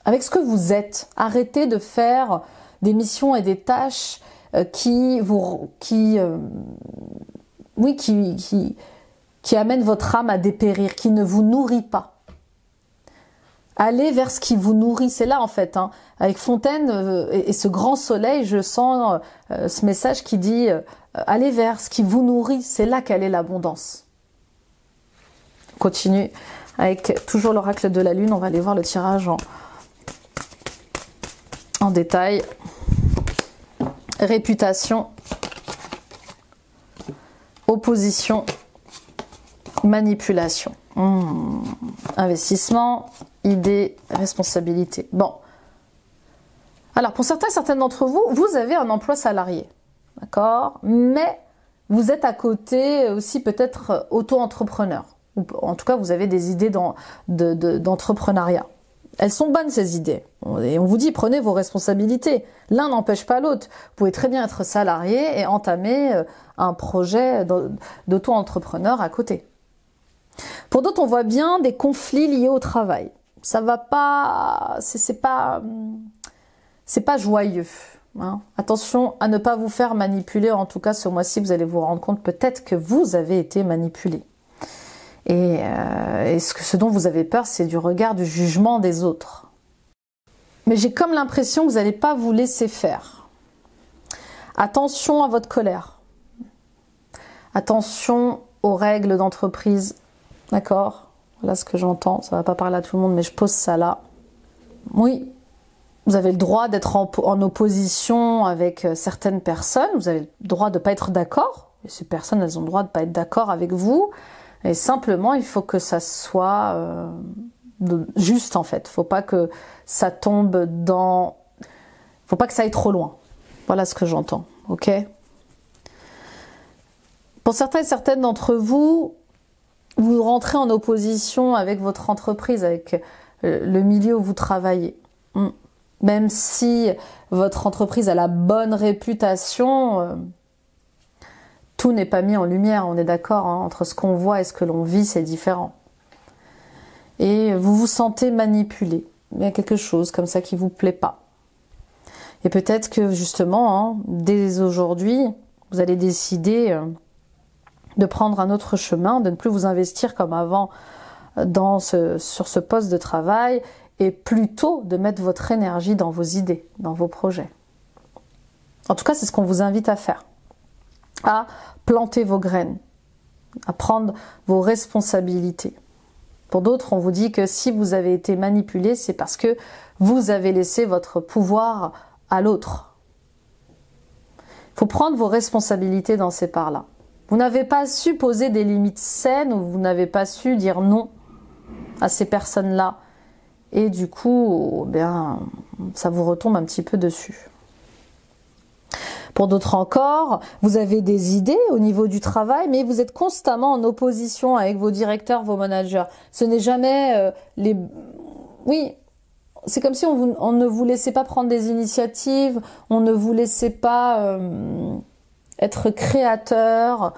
avec ce que vous êtes. Arrêtez de faire des missions et des tâches qui amènent votre âme à dépérir, qui ne vous nourrit pas. Allez vers ce qui vous nourrit, c'est là en fait. Hein. Avec Fontaine et ce grand soleil, je sens ce message qui dit allez vers ce qui vous nourrit, c'est là qu'elle est l'abondance. On continue avec toujours l'oracle de la lune, on va aller voir le tirage en détail. Réputation, opposition, manipulation, investissement, idée, responsabilité. Bon. Alors, pour certaines d'entre vous, vous avez un emploi salarié. D'accord? Mais vous êtes à côté aussi peut-être auto-entrepreneur. Ou en tout cas, vous avez des idées d'entrepreneuriat. Elles sont bonnes, ces idées. Et on vous dit, prenez vos responsabilités. L'un n'empêche pas l'autre. Vous pouvez très bien être salarié et entamer un projet d'auto-entrepreneur à côté. Pour d'autres, on voit bien des conflits liés au travail. Ça va pas, c'est pas joyeux. Hein. Attention à ne pas vous faire manipuler. En tout cas, ce mois-ci, vous allez vous rendre compte peut-être que vous avez été manipulé. Et ce dont vous avez peur, c'est du regard, du jugement des autres. Mais j'ai comme l'impression que vous n'allez pas vous laisser faire. Attention à votre colère. Attention aux règles d'entreprise. D'accord? Voilà ce que j'entends. Ça ne va pas parler à tout le monde, mais je pose ça là. Oui, vous avez le droit d'être en opposition avec certaines personnes. Vous avez le droit de ne pas être d'accord. Et ces personnes, elles ont le droit de ne pas être d'accord avec vous. Et simplement, il faut que ça soit juste en fait. Faut pas que ça tombe dans... Faut pas que ça aille trop loin. Voilà ce que j'entends. Ok? Pour certains et certaines d'entre vous, vous rentrez en opposition avec votre entreprise, avec le milieu où vous travaillez. Même si votre entreprise a la bonne réputation... Tout n'est pas mis en lumière, on est d'accord, hein, entre ce qu'on voit et ce que l'on vit, c'est différent. Et vous vous sentez manipulé. Il y a quelque chose comme ça qui ne vous plaît pas. Et peut-être que justement, hein, dès aujourd'hui, vous allez décider de prendre un autre chemin, de ne plus vous investir comme avant sur ce poste de travail, et plutôt de mettre votre énergie dans vos idées, dans vos projets. En tout cas, c'est ce qu'on vous invite à faire. À planter vos graines, à prendre vos responsabilités. Pour d'autres, on vous dit que si vous avez été manipulé, c'est parce que vous avez laissé votre pouvoir à l'autre. Il faut prendre vos responsabilités dans ces parts-là. Vous n'avez pas su poser des limites saines ou vous n'avez pas su dire non à ces personnes-là. Et du coup, ça vous retombe un petit peu dessus. Pour d'autres encore, vous avez des idées au niveau du travail, mais vous êtes constamment en opposition avec vos directeurs, vos managers. Ce n'est jamais Oui, c'est comme si on ne vous laissait pas prendre des initiatives, on ne vous laissait pas être créateur.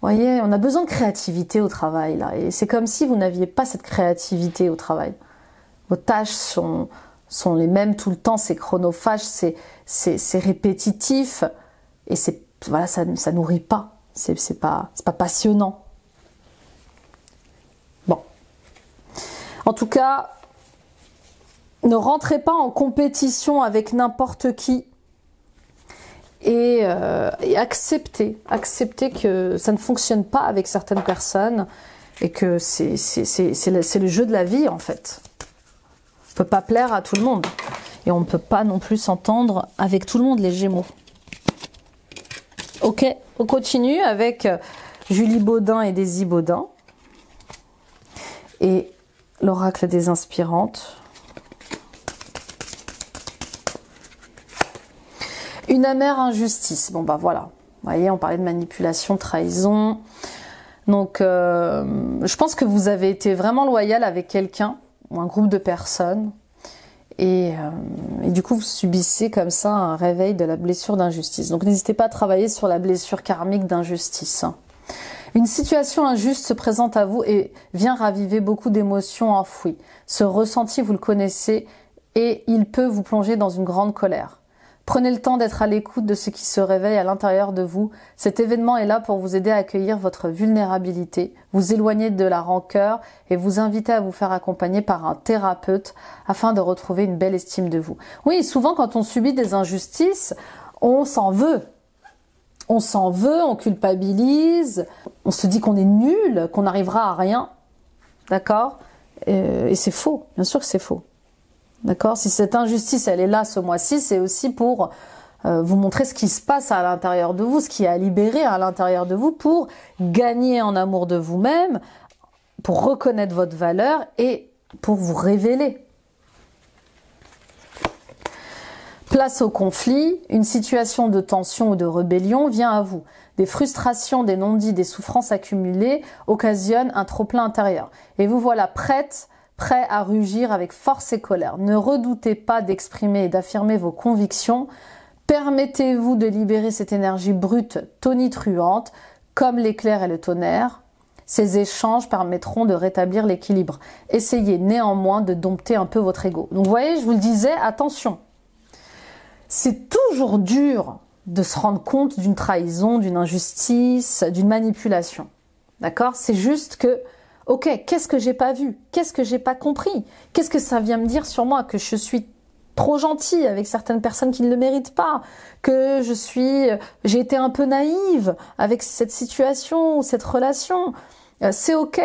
Vous voyez, on a besoin de créativité au travail, là. Et c'est comme si vous n'aviez pas cette créativité au travail. Vos tâches sont les mêmes tout le temps, c'est chronophage, c'est répétitif et voilà, ça nourrit pas, c'est pas passionnant. Bon, en tout cas, ne rentrez pas en compétition avec n'importe qui et acceptez que ça ne fonctionne pas avec certaines personnes et que c'est le jeu de la vie en fait. On ne peut pas plaire à tout le monde. Et on ne peut pas non plus s'entendre avec tout le monde, les Gémeaux. Ok, on continue avec Julie Baudin et Daisy Baudin. Et l'oracle des inspirantes. Une amère injustice. Bon bah voilà. Vous voyez, on parlait de manipulation, trahison. Donc, je pense que vous avez été vraiment loyal avec quelqu'un ou un groupe de personnes et du coup vous subissez comme ça un réveil de la blessure d'injustice. Donc n'hésitez pas à travailler sur la blessure karmique d'injustice. Une situation injuste se présente à vous et vient raviver beaucoup d'émotions enfouies. Ce ressenti, vous le connaissez et il peut vous plonger dans une grande colère. Prenez le temps d'être à l'écoute de ce qui se réveille à l'intérieur de vous. Cet événement est là pour vous aider à accueillir votre vulnérabilité, vous éloigner de la rancœur et vous inviter à vous faire accompagner par un thérapeute afin de retrouver une belle estime de vous. Oui, souvent quand on subit des injustices, on s'en veut. On s'en veut, on culpabilise, on se dit qu'on est nul, qu'on n'arrivera à rien. D'accord ? Et c'est faux, bien sûr que c'est faux. D'accord? Si cette injustice, elle est là ce mois-ci, c'est aussi pour vous montrer ce qui se passe à l'intérieur de vous, ce qui est à libérer à l'intérieur de vous pour gagner en amour de vous-même, pour reconnaître votre valeur et pour vous révéler. Place au conflit, une situation de tension ou de rébellion vient à vous. Des frustrations, des non-dits, des souffrances accumulées occasionnent un trop-plein intérieur. Et vous voilà prêt à rugir avec force et colère. Ne redoutez pas d'exprimer et d'affirmer vos convictions. Permettez-vous de libérer cette énergie brute, tonitruante, comme l'éclair et le tonnerre. Ces échanges permettront de rétablir l'équilibre. Essayez néanmoins de dompter un peu votre ego. Donc vous voyez, je vous le disais, attention. C'est toujours dur de se rendre compte d'une trahison, d'une injustice, d'une manipulation. D'accord? C'est juste que ok, qu'est-ce que j'ai pas vu? Qu'est-ce que j'ai pas compris? Qu'est-ce que ça vient me dire sur moi? Que je suis trop gentille avec certaines personnes qui ne le méritent pas, que j'ai été un peu naïve avec cette situation, cette relation. C'est ok.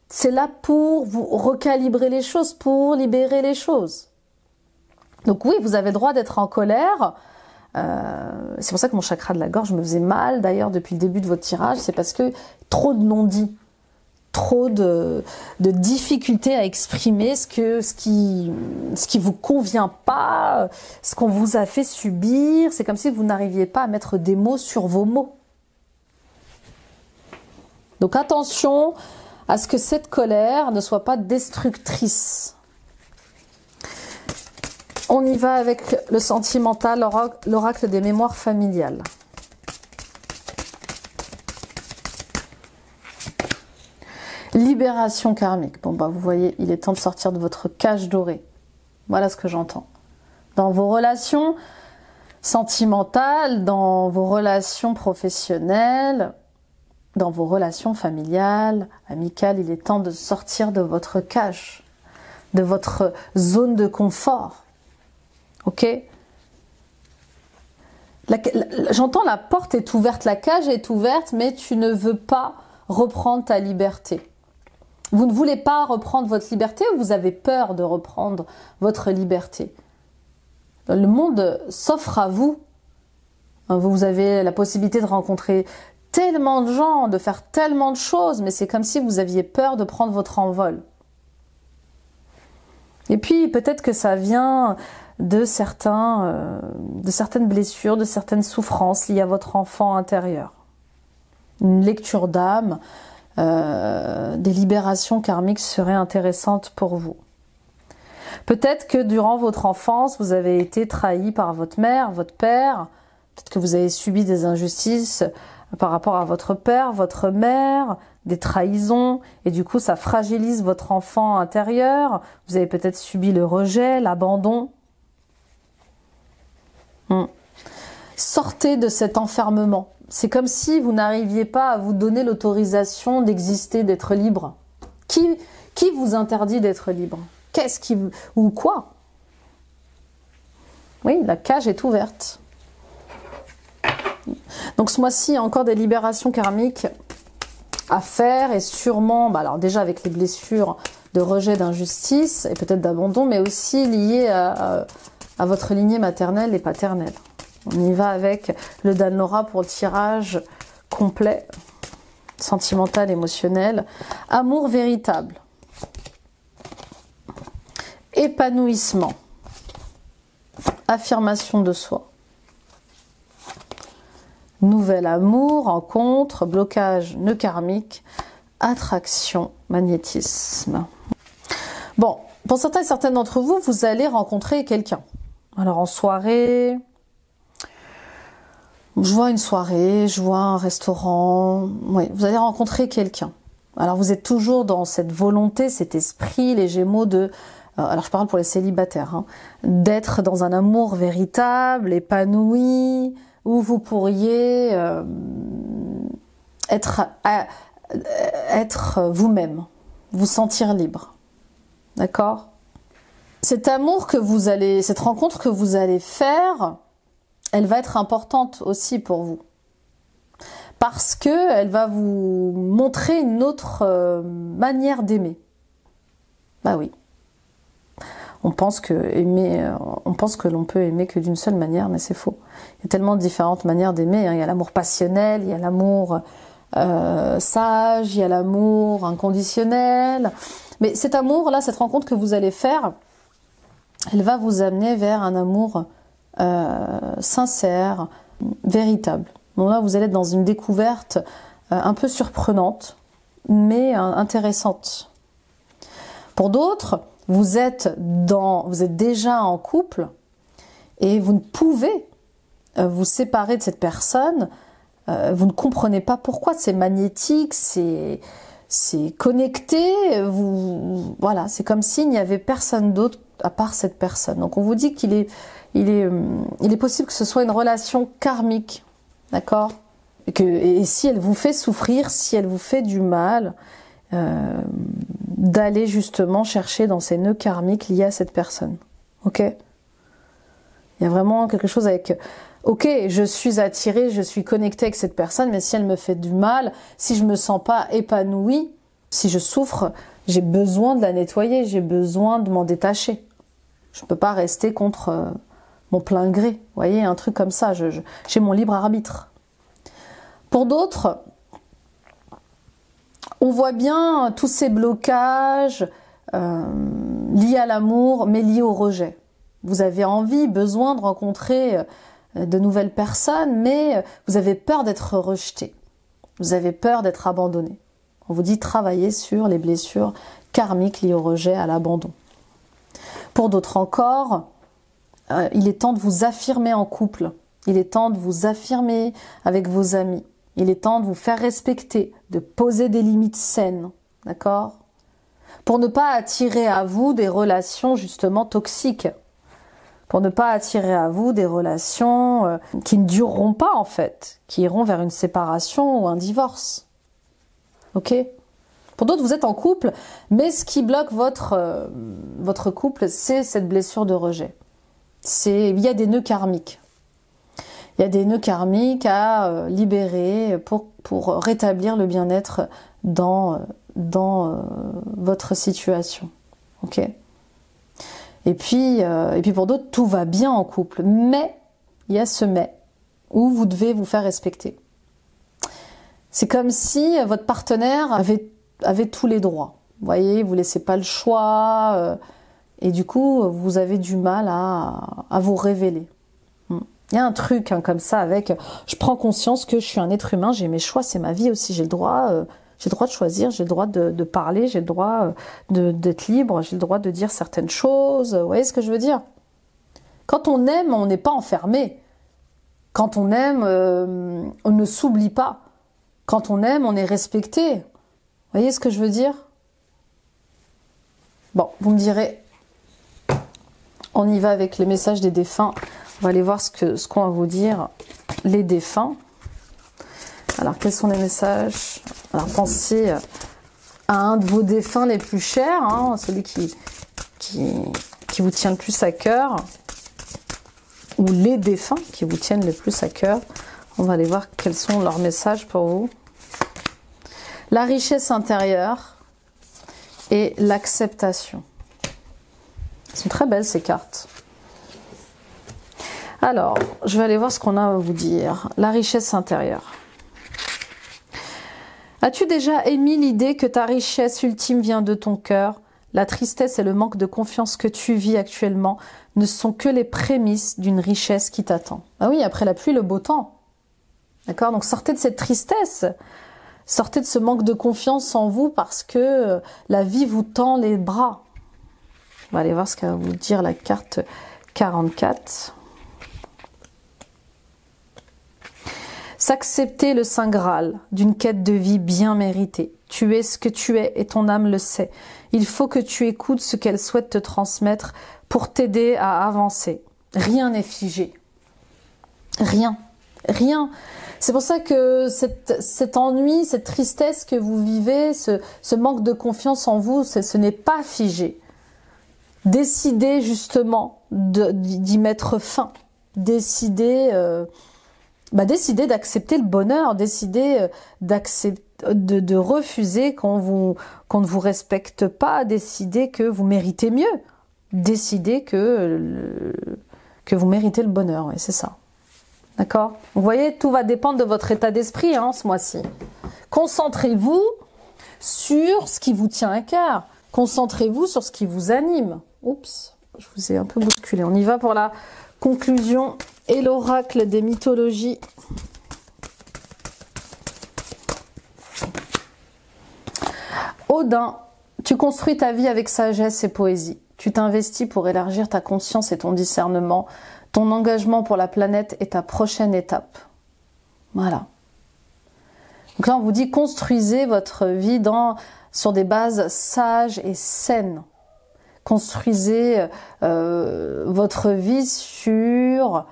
C'est là pour vous recalibrer les choses, pour libérer les choses. Donc oui, vous avez le droit d'être en colère. C'est pour ça que mon chakra de la gorge me faisait mal d'ailleurs depuis le début de votre tirage. C'est parce que trop de non-dits. Trop de difficultés à exprimer ce qui vous convient pas, ce qu'on vous a fait subir. C'est comme si vous n'arriviez pas à mettre des mots sur vos mots. Donc attention à ce que cette colère ne soit pas destructrice. On y va avec le sentimental, l'oracle des mémoires familiales. Libération karmique. Bon, bah, vous voyez, il est temps de sortir de votre cage dorée. Voilà ce que j'entends. Dans vos relations sentimentales, dans vos relations professionnelles, dans vos relations familiales, amicales, il est temps de sortir de votre cage, de votre zone de confort. Ok? J'entends la porte est ouverte, la cage est ouverte, mais tu ne veux pas reprendre ta liberté. Vous ne voulez pas reprendre votre liberté ou vous avez peur de reprendre votre liberté? Le monde s'offre à vous. Vous avez la possibilité de rencontrer tellement de gens, de faire tellement de choses, mais c'est comme si vous aviez peur de prendre votre envol. Et puis peut-être que ça vient de certaines blessures, de certaines souffrances liées à votre enfant intérieur. Une lecture d'âme, des libérations karmiques seraient intéressantes pour vous. Peut-être que durant votre enfance, vous avez été trahi par votre mère, votre père. Peut-être que vous avez subi des injustices par rapport à votre père, votre mère, des trahisons. Et du coup, ça fragilise votre enfant intérieur. Vous avez peut-être subi le rejet, l'abandon. Sortez de cet enfermement. C'est comme si vous n'arriviez pas à vous donner l'autorisation d'exister, d'être libre. Qui vous interdit d'être libre? Qu'est-ce qui ou quoi? Oui, la cage est ouverte. Donc ce mois-ci, il y a encore des libérations karmiques à faire et sûrement, alors déjà avec les blessures de rejet, d'injustice et peut-être d'abandon, mais aussi liées à votre lignée maternelle et paternelle. On y va avec le Danlora pour le tirage complet, sentimental, émotionnel. Amour véritable. Épanouissement. Affirmation de soi. Nouvel amour, rencontre, blocage, nœud karmique, attraction, magnétisme. Bon, pour certains et certaines d'entre vous, vous allez rencontrer quelqu'un. Alors en soirée... Je vois une soirée, je vois un restaurant. Oui, vous allez rencontrer quelqu'un. Alors vous êtes toujours dans cette volonté, cet esprit, les Gémeaux de... alors je parle pour les célibataires, hein, d'être dans un amour véritable, épanoui, où vous pourriez être vous-même, vous sentir libre. D'accord? Cet amour que vous allez, cette rencontre que vous allez faire, elle va être importante aussi pour vous. Parce que elle va vous montrer une autre manière d'aimer. Bah oui. On pense que l'on peut aimer que d'une seule manière, mais c'est faux. Il y a tellement de différentes manières d'aimer. Hein. Il y a l'amour passionnel, il y a l'amour sage, il y a l'amour inconditionnel. Mais cet amour-là, cette rencontre que vous allez faire, elle va vous amener vers un amour sincère, véritable. Donc là, vous allez être dans une découverte un peu surprenante, mais intéressante. Pour d'autres, vous êtes déjà en couple et vous ne pouvez vous séparer de cette personne. Vous ne comprenez pas pourquoi. C'est magnétique, c'est connecté. Voilà, c'est comme s'il n'y avait personne d'autre à part cette personne. Donc on vous dit qu'il est possible que ce soit une relation karmique. D'accord? Et si elle vous fait souffrir, si elle vous fait du mal, d'aller justement chercher dans ces nœuds karmiques liés à cette personne. Ok? Il y a vraiment quelque chose avec... Ok, je suis attirée, je suis connectée avec cette personne, mais si elle me fait du mal, si je me sens pas épanouie, si je souffre, j'ai besoin de la nettoyer, j'ai besoin de m'en détacher. Je ne peux pas rester contre mon plein gré. Vous voyez, un truc comme ça, j'ai mon libre arbitre. Pour d'autres, on voit bien tous ces blocages liés à l'amour, mais liés au rejet. Vous avez envie, besoin de rencontrer de nouvelles personnes, mais vous avez peur d'être rejeté. Vous avez peur d'être abandonné. On vous dit travailler sur les blessures karmiques liées au rejet, à l'abandon. Pour d'autres encore, il est temps de vous affirmer en couple. Il est temps de vous affirmer avec vos amis. Il est temps de vous faire respecter, de poser des limites saines, d'accord? Pour ne pas attirer à vous des relations justement toxiques. Pour ne pas attirer à vous des relations qui ne dureront pas en fait, qui iront vers une séparation ou un divorce. Ok? Pour d'autres, vous êtes en couple, mais ce qui bloque votre couple, c'est cette blessure de rejet. Il y a des nœuds karmiques. Il y a des nœuds karmiques à libérer pour rétablir le bien-être dans votre situation. Ok? Et puis pour d'autres, tout va bien en couple. Mais, il y a ce mais, où vous devez vous faire respecter. C'est comme si votre partenaire avait tous les droits. Vous voyez, vous ne laissez pas le choix. Et du coup, vous avez du mal à vous révéler. Il y a un truc comme ça avec, je prends conscience que je suis un être humain, j'ai mes choix, c'est ma vie aussi, j'ai le droit de choisir, j'ai le droit de parler, j'ai le droit d'être libre, j'ai le droit de dire certaines choses, vous voyez ce que je veux dire? Quand on aime, on n'est pas enfermé. Quand on aime, on ne s'oublie pas. Quand on aime, on est respecté. Vous voyez ce que je veux dire? Bon, vous me direz, on y va avec les messages des défunts. On va aller voir ce qu'on va vous dire, les défunts. Alors, quels sont les messages? Alors, pensez à un de vos défunts les plus chers, hein, celui qui vous tient le plus à cœur, ou les défunts qui vous tiennent le plus à cœur. On va aller voir quels sont leurs messages pour vous. La richesse intérieure et l'acceptation. Elles sont très belles, ces cartes. Alors, je vais aller voir ce qu'on a à vous dire. La richesse intérieure. As-tu déjà émis l'idée que ta richesse ultime vient de ton cœur? La tristesse et le manque de confiance que tu vis actuellement ne sont que les prémices d'une richesse qui t'attend. Ah oui, après la pluie, le beau temps. D'accord? Donc sortez de cette tristesse. Sortez de ce manque de confiance en vous parce que la vie vous tend les bras. On va aller voir ce qu'a vous dire la carte 44. s'accepter le Saint Graal d'une quête de vie bien méritée. Tu es ce que tu es et ton âme le sait. Il faut que tu écoutes ce qu'elle souhaite te transmettre pour t'aider à avancer. Rien n'est figé. Rien. Rien. C'est pour ça que cet ennui, cette tristesse que vous vivez, ce manque de confiance en vous, ce n'est pas figé. Décidez justement d'y mettre fin. Décidez d'accepter le bonheur. Décidez de refuser qu'on ne vous respecte pas. Décidez que vous méritez mieux. Décidez que vous méritez le bonheur. Oui, c'est ça. D'accord? Vous voyez, tout va dépendre de votre état d'esprit ce mois-ci. Concentrez-vous sur ce qui vous tient à cœur. Concentrez-vous sur ce qui vous anime. Oups, je vous ai un peu bousculé. On y va pour la conclusion et l'oracle des mythologies. Odin, tu construis ta vie avec sagesse et poésie. Tu t'investis pour élargir ta conscience et ton discernement. Ton engagement pour la planète est ta prochaine étape. Voilà. Donc là, on vous dit, construisez votre vie sur des bases sages et saines. Construisez votre vie sur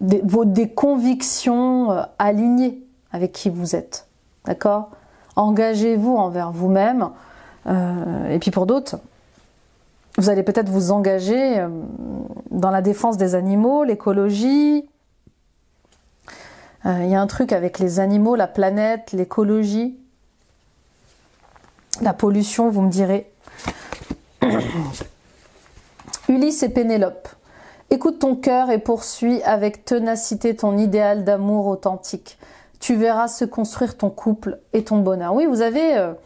des convictions alignées avec qui vous êtes. D'accord? Engagez-vous envers vous-même. Et puis pour d'autres, vous allez peut-être vous engager dans la défense des animaux, l'écologie. Il y a un truc avec les animaux, la planète, l'écologie, la pollution, vous me direz. Ulysse et Pénélope. Écoute ton cœur et poursuis avec ténacité ton idéal d'amour authentique. Tu verras se construire ton couple et ton bonheur. Oui, vous avez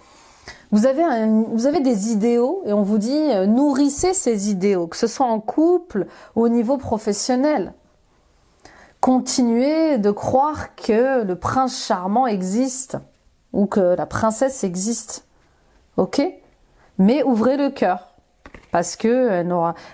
des idéaux et on vous dit nourrissez ces idéaux, que ce soit en couple ou au niveau professionnel. Continuez de croire que le prince charmant existe ou que la princesse existe. Ok? Mais ouvrez le cœur parce que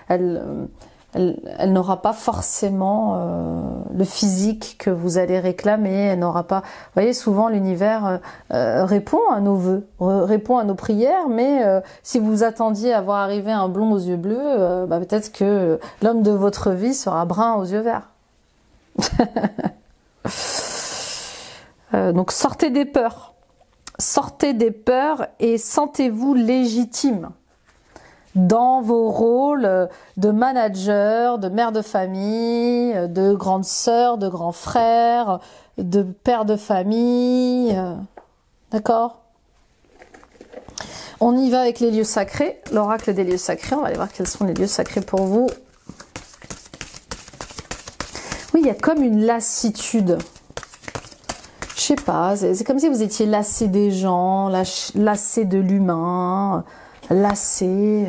elle n'aura pas forcément le physique que vous allez réclamer, elle n'aura pas... Vous voyez, souvent l'univers répond à nos vœux, répond à nos prières, mais si vous attendiez à voir arriver un blond aux yeux bleus, peut-être que l'homme de votre vie sera brun aux yeux verts. Donc sortez des peurs. Sortez des peurs et sentez-vous légitime dans vos rôles de manager, de mère de famille, de grande sœur, de grand frère, de père de famille. D'accord? On y va avec les lieux sacrés, l'oracle des lieux sacrés. On va aller voir quels sont les lieux sacrés pour vous. Oui, il y a comme une lassitude. Je sais pas, c'est comme si vous étiez lassé des gens, lassé de l'humain, lassé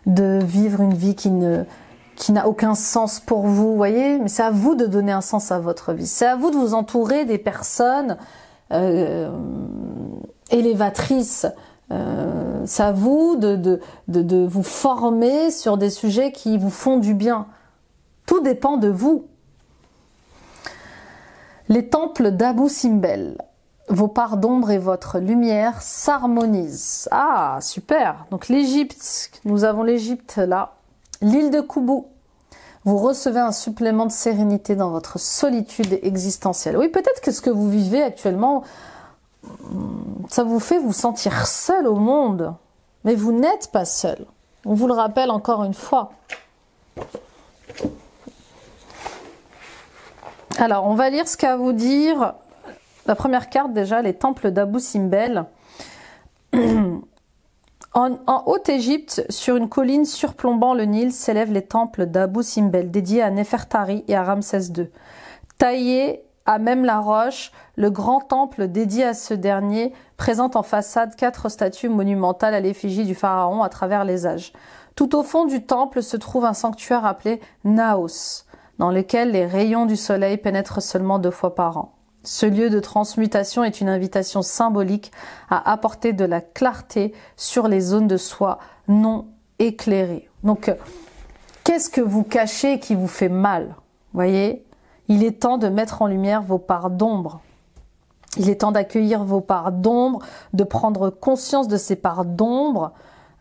de vivre une vie qui n'a aucun sens pour vous, voyez. Mais c'est à vous de donner un sens à votre vie. C'est à vous de vous entourer des personnes élévatrices. C'est à vous de vous former sur des sujets qui vous font du bien. Tout dépend de vous. Les temples d'Abou Simbel. Vos parts d'ombre et votre lumière s'harmonisent. Ah, super. Donc l'Égypte, nous avons l'Égypte là. L'île de Koubou. Vous recevez un supplément de sérénité dans votre solitude existentielle. Oui, peut-être que ce que vous vivez actuellement, ça vous fait vous sentir seul au monde. Mais vous n'êtes pas seul. On vous le rappelle encore une fois. Alors, on va lire ce qu'a à vous dire. La première carte, déjà, les temples d'Abou Simbel. En Haute-Égypte, sur une colline surplombant le Nil, s'élèvent les temples d'Abou Simbel, dédiés à Néfertari et à Ramsès II. Taillé à même la roche, le grand temple dédié à ce dernier présente en façade 4 statues monumentales à l'effigie du pharaon à travers les âges. Tout au fond du temple se trouve un sanctuaire appelé Naos, dans lequel les rayons du soleil pénètrent seulement 2 fois par an. Ce lieu de transmutation est une invitation symbolique à apporter de la clarté sur les zones de soi non éclairées. Donc, qu'est-ce que vous cachez qui vous fait mal? Voyez, il est temps de mettre en lumière vos parts d'ombre. Il est temps d'accueillir vos parts d'ombre, de prendre conscience de ces parts d'ombre.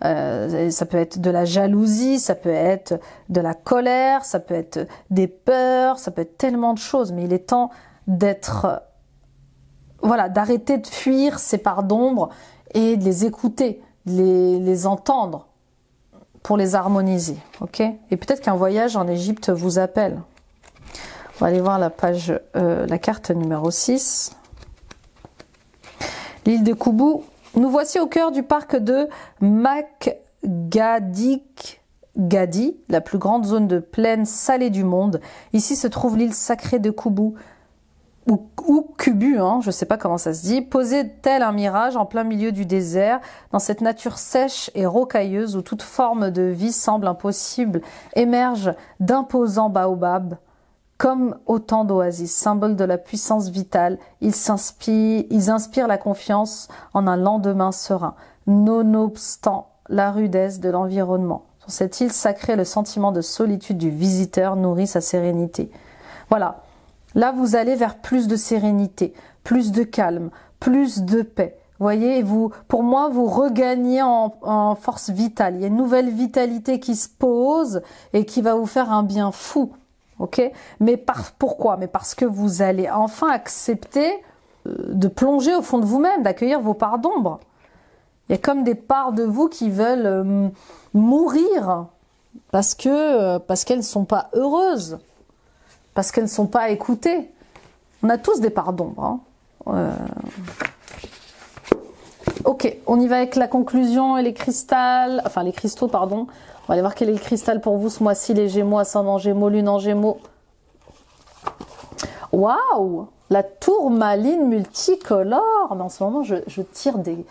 Ça peut être de la jalousie, ça peut être de la colère, ça peut être des peurs, ça peut être tellement de choses. Mais il est temps d'être, voilà, d'arrêter de fuir ces parts d'ombre et de les écouter, de les entendre pour les harmoniser. Ok? Et peut-être qu'un voyage en Égypte vous appelle. On va aller voir la page, la carte numéro 6. L'île de Koubou. Nous voici au cœur du parc de Makgadikgadi, la plus grande zone de plaine salée du monde. Ici se trouve l'île sacrée de Koubou, ou Kubu, hein, je ne sais pas comment ça se dit, posée tel un mirage en plein milieu du désert, dans cette nature sèche et rocailleuse où toute forme de vie semble impossible, émerge d'imposants baobabs. Comme autant d'oasis, symbole de la puissance vitale, ils inspirent la confiance en un lendemain serein, nonobstant la rudesse de l'environnement. Sur cette île sacrée, le sentiment de solitude du visiteur nourrit sa sérénité. Voilà, là vous allez vers plus de sérénité, plus de calme, plus de paix. Voyez, pour moi, vous regagnez en force vitale. Il y a une nouvelle vitalité qui se pose et qui va vous faire un bien fou. Ok, mais pourquoi? Mais parce que vous allez enfin accepter de plonger au fond de vous-même, d'accueillir vos parts d'ombre. Il y a comme des parts de vous qui veulent mourir parce qu'elles ne sont pas heureuses, parce qu'elles ne sont pas écoutées. On a tous des parts d'ombre. Hein. Ok, on y va avec la conclusion et les cristaux, pardon. On va aller voir quel est le cristal pour vous ce mois-ci, les Gémeaux, ascendant Gémeaux, lune en Gémeaux. Waouh! La tourmaline multicolore. Mais en ce moment, je tire des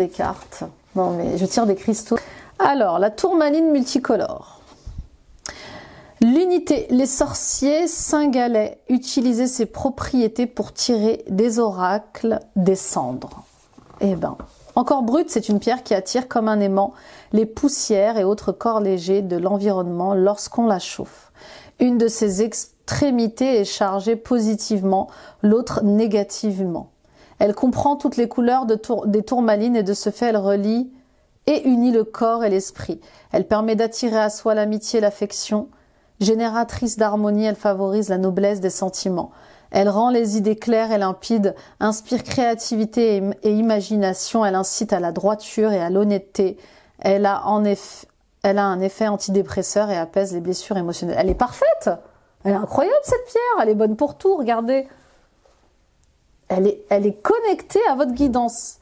cartes. Non, mais je tire des cristaux. Alors, la tourmaline multicolore. L'unité, les sorciers cingalaient utilisaient ses propriétés pour tirer des oracles des cendres. Eh ben, encore brute, c'est une pierre qui attire comme un aimant les poussières et autres corps légers de l'environnement lorsqu'on la chauffe. Une de ses extrémités est chargée positivement, l'autre négativement. Elle comprend toutes les couleurs des tourmalines et de ce fait elle relie et unit le corps et l'esprit. Elle permet d'attirer à soi l'amitié et l'affection. Génératrice d'harmonie, elle favorise la noblesse des sentiments. Elle rend les idées claires et limpides, inspire créativité et imagination, elle incite à la droiture et à l'honnêteté. Elle a un effet antidépresseur et apaise les blessures émotionnelles. Elle est parfaite! Elle est incroyable cette pierre, elle est bonne pour tout, regardez. Elle est connectée à votre guidance.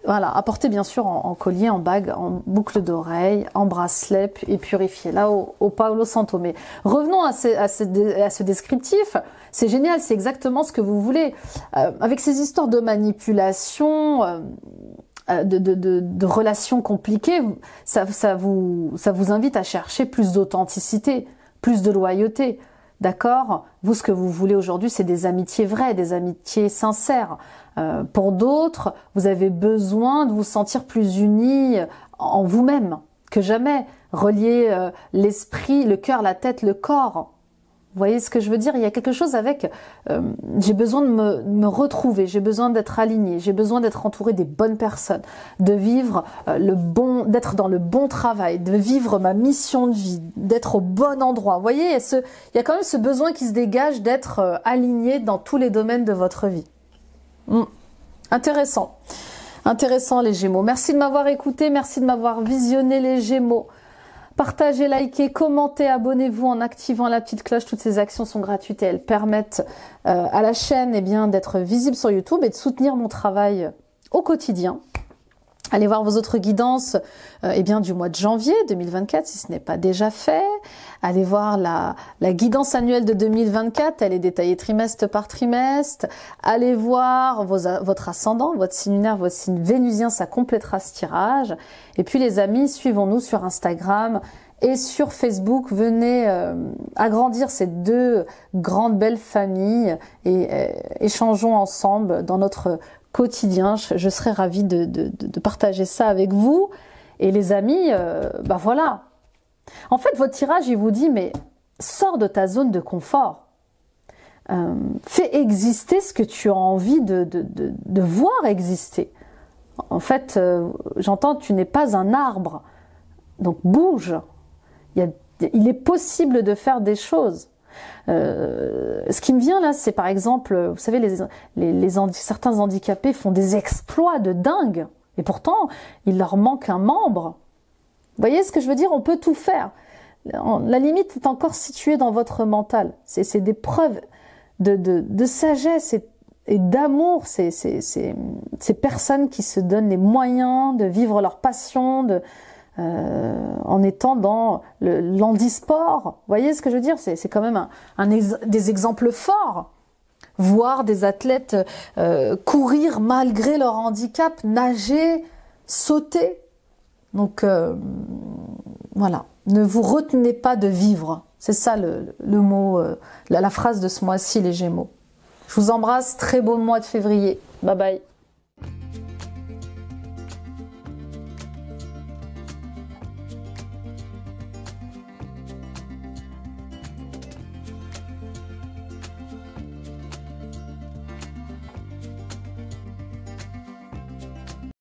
Voilà, apportez bien sûr en collier, en bague, en boucle d'oreille, en bracelet et purifié là au Paolo Santo. Mais revenons à ce descriptif. C'est génial, c'est exactement ce que vous voulez. Avec ces histoires de manipulation, de relations compliquées, ça vous invite à chercher plus d'authenticité, plus de loyauté. D'accord? Vous, ce que vous voulez aujourd'hui, c'est des amitiés vraies, des amitiés sincères. Pour d'autres, vous avez besoin de vous sentir plus unis en vous-même que jamais. Relier l'esprit, le cœur, la tête, le corps. Vous voyez ce que je veux dire? Il y a quelque chose avec... j'ai besoin de me retrouver, j'ai besoin d'être aligné, j'ai besoin d'être entouré des bonnes personnes, de vivre d'être dans le bon travail, de vivre ma mission de vie, d'être au bon endroit. Vous voyez, il y a quand même ce besoin qui se dégage d'être aligné dans tous les domaines de votre vie. Intéressant. Intéressant les Gémeaux. Merci de m'avoir écouté, merci de m'avoir visionné les Gémeaux. Partagez, likez, commentez, abonnez-vous en activant la petite cloche. Toutes ces actions sont gratuites et elles permettent à la chaîne d'être visible sur YouTube et de soutenir mon travail au quotidien. Allez voir vos autres guidances du mois de janvier 2024 si ce n'est pas déjà fait. Allez voir la guidance annuelle de 2024, elle est détaillée trimestre par trimestre. Allez voir votre ascendant, votre signe lunaire, votre signe vénusien, ça complétera ce tirage. Et puis les amis, suivons-nous sur Instagram et sur Facebook. Venez agrandir ces deux grandes belles familles et échangeons ensemble dans notre quotidien. Je serais ravie de partager ça avec vous. Et les amis, voilà. En fait, votre tirage, il vous dit, mais sors de ta zone de confort. fais exister ce que tu as envie de voir exister. En fait, j'entends, tu n'es pas un arbre, donc bouge. Il est possible de faire des choses. Ce qui me vient là, c'est par exemple, vous savez, certains handicapés font des exploits de dingue, et pourtant, il leur manque un membre. Vous voyez ce que je veux dire? On peut tout faire. La limite est encore située dans votre mental. C'est des preuves de sagesse et d'amour. Ces personnes qui se donnent les moyens de vivre leur passion, en étant dans l'handisport. Vous voyez ce que je veux dire? C'est quand même des exemples forts. Voir des athlètes courir malgré leur handicap, nager, sauter. Donc voilà, ne vous retenez pas de vivre. C'est ça le mot, la phrase de ce mois-ci, les Gémeaux. Je vous embrasse, très beau mois de février. Bye bye.